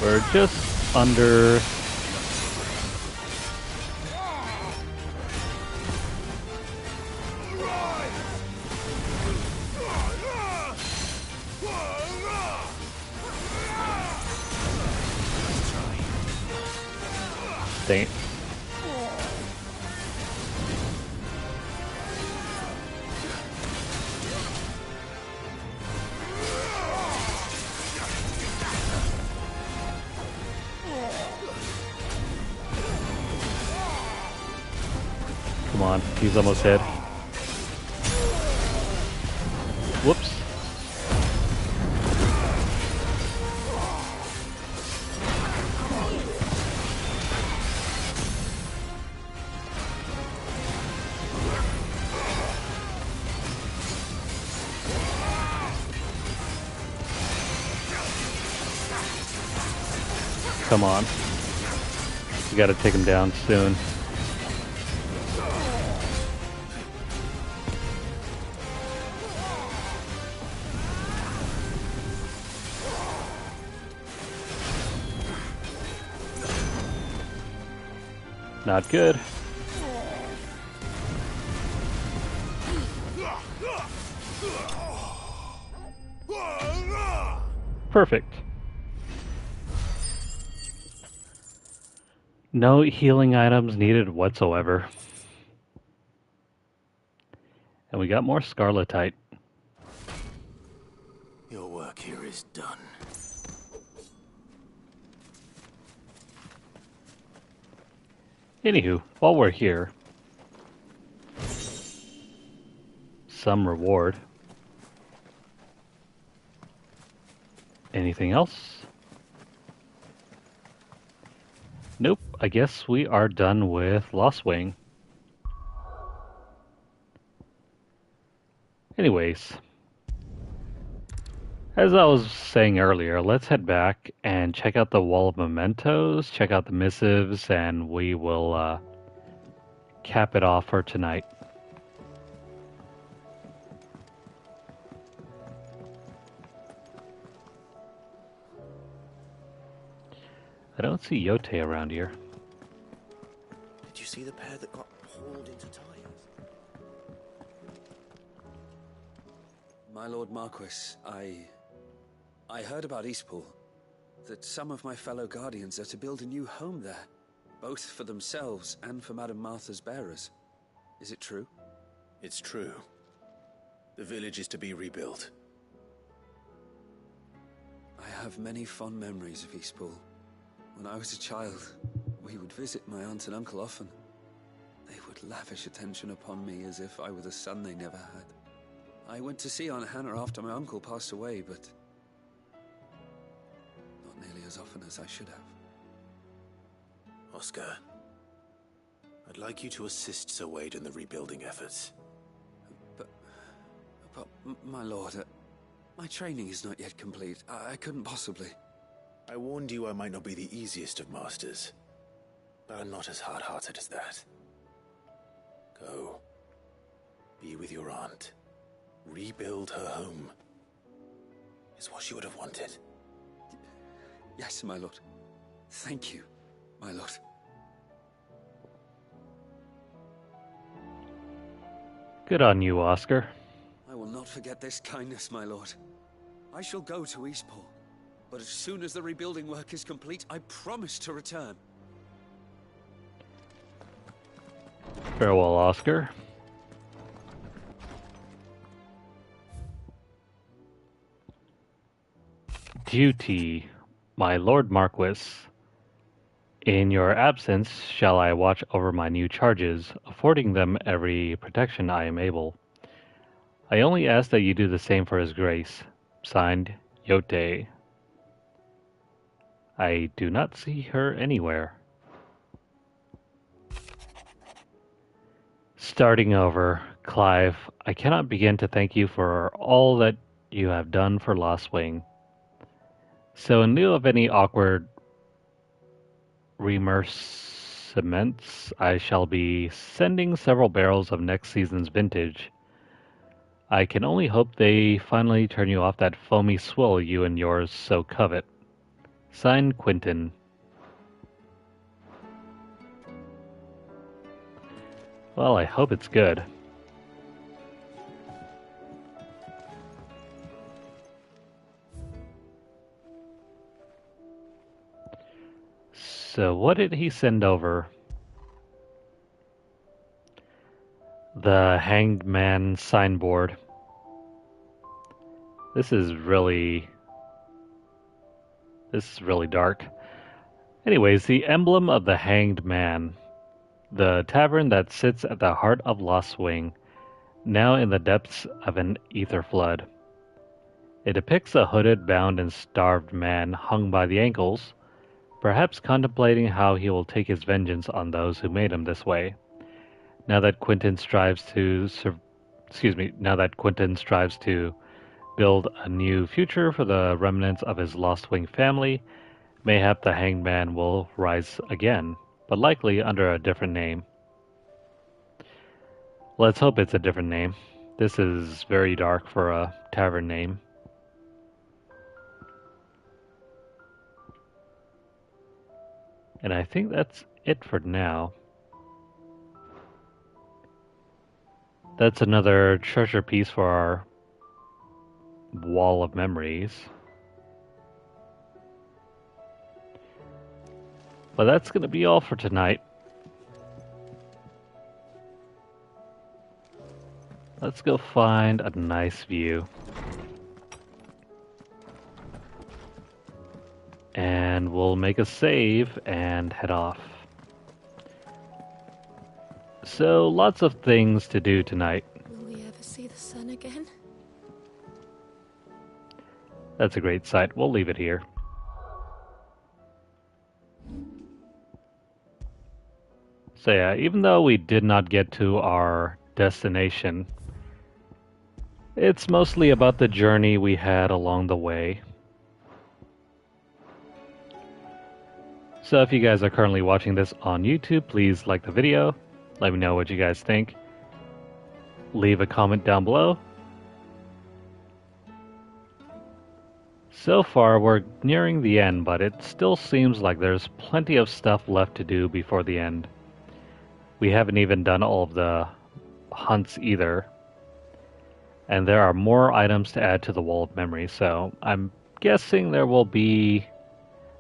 We're just under... Dang it. Come on, he's almost dead. Whoops. Come on. We gotta take him down soon. Not good. Perfect. No healing items needed whatsoever. And we got more scarletite. Your work here is done. Anywho, while we're here, some reward. Anything else? Nope, I guess we are done with Lostwing. Anyways, as I was saying earlier, let's head back and check out the Wall of Mementos, check out the missives, and we will cap it off for tonight. I don't see Yote around here. Did you see the pair that got hauled into tires? My Lord Marquis, I heard about Eastpool. That some of my fellow guardians are to build a new home there, both for themselves and for Madame Martha's bearers. Is it true? It's true. The village is to be rebuilt. I have many fond memories of Eastpool. When I was a child, we would visit my aunt and uncle often. They would lavish attention upon me as if I were the son they never had. I went to see Aunt Hannah after my uncle passed away, but not nearly as often as I should have. Oscar, I'd like you to assist Sir Wade in the rebuilding efforts. But my lord, my training is not yet complete. I couldn't possibly. I warned you I might not be the easiest of masters, but I'm not as hard-hearted as that. Go. Be with your aunt. Rebuild her home. Is what she would have wanted. Yes, my lord. Thank you, my lord. Good on you, Oscar. I will not forget this kindness, my lord. I shall go to Eastpool. But as soon as the rebuilding work is complete, I promise to return. Farewell, Oscar. Duty, my Lord Marquis. In your absence, shall I watch over my new charges, affording them every protection I am able. I only ask that you do the same for His Grace. Signed, Yote. I do not see her anywhere. Starting over, Clive, I cannot begin to thank you for all that you have done for Lostwing. So in lieu of any awkward remerciements, I shall be sending several barrels of next season's vintage. I can only hope they finally turn you off that foamy swill you and yours so covet. Signed, Quinten. Well, I hope it's good. So what did he send over? The Hanged Man signboard. This is really dark. Anyways, the emblem of the Hanged Man. The tavern that sits at the heart of Lostwing, now in the depths of an ether flood. It depicts a hooded, bound, and starved man hung by the ankles, perhaps contemplating how he will take his vengeance on those who made him this way. Now that Quinten strives to build a new future for the remnants of his Lostwing family, mayhap the Hanged Man will rise again, but likely under a different name. Let's hope it's a different name. This is very dark for a tavern name. And I think that's it for now. That's another treasure piece for our wall of memories. But that's going to be all for tonight. Let's go find a nice view. And we'll make a save and head off. So, lots of things to do tonight. Will we ever see the sun again? That's a great sight. We'll leave it here. So yeah, even though we did not get to our destination, it's mostly about the journey we had along the way. So if you guys are currently watching this on YouTube, please like the video. Let me know what you guys think. Leave a comment down below. So far, we're nearing the end, but it still seems like there's plenty of stuff left to do before the end. We haven't even done all of the hunts either. And there are more items to add to the Wall of Memory, so I'm guessing there will be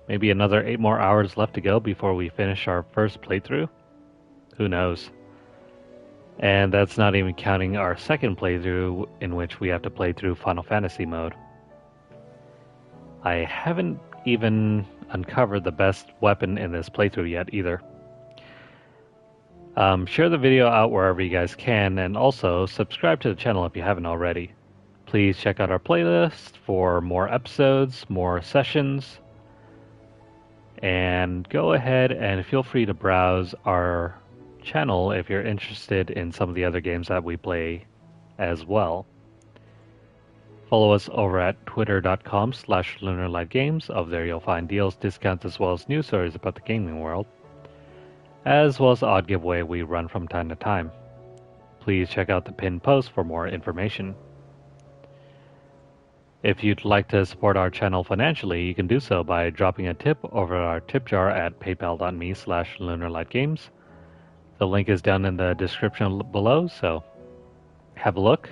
maybe another 8 more hours left to go before we finish our first playthrough. Who knows? And that's not even counting our second playthrough, in which we have to play through Final Fantasy mode. I haven't even uncovered the best weapon in this playthrough yet either. Share the video out wherever you guys can, and also subscribe to the channel if you haven't already. Please check out our playlist for more episodes, more sessions, and go ahead and feel free to browse our channel if you're interested in some of the other games that we play as well. Follow us over at twitter.com/LunarlightGames. Over there you'll find deals, discounts, as well as news stories about the gaming world, as well as the odd giveaway we run from time to time. Please check out the pinned post for more information. If you'd like to support our channel financially, you can do so by dropping a tip over our tip jar at paypal.me/LunarlightGames. The link is down in the description below, so have a look.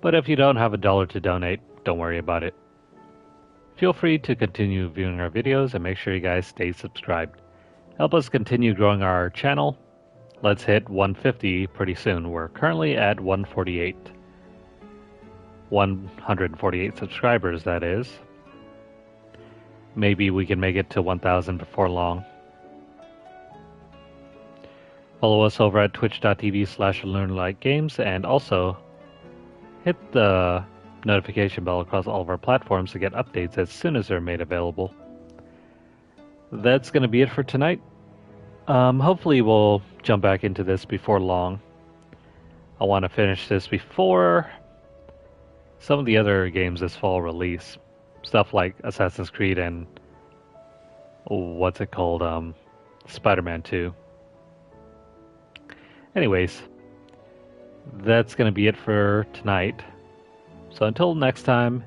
But if you don't have $1 to donate, don't worry about it. Feel free to continue viewing our videos and make sure you guys stay subscribed. Help us continue growing our channel. Let's hit 150 pretty soon. We're currently at 148. 148 subscribers, that is. Maybe we can make it to 1,000 before long. Follow us over at twitch.tv/LunarlightGames, and also hit the notification bell across all of our platforms to get updates as soon as they're made available. That's going to be it for tonight. Hopefully we'll jump back into this before long. I want to finish this before some of the other games this fall release. Stuff like Assassin's Creed and what's it called? Spider-Man 2. Anyways, that's going to be it for tonight. So until next time,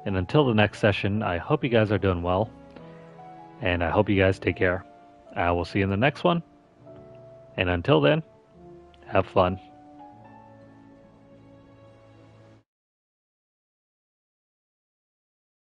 and until the next session, I hope you guys are doing well. And I hope you guys take care. I will see you in the next one. And until then, have fun.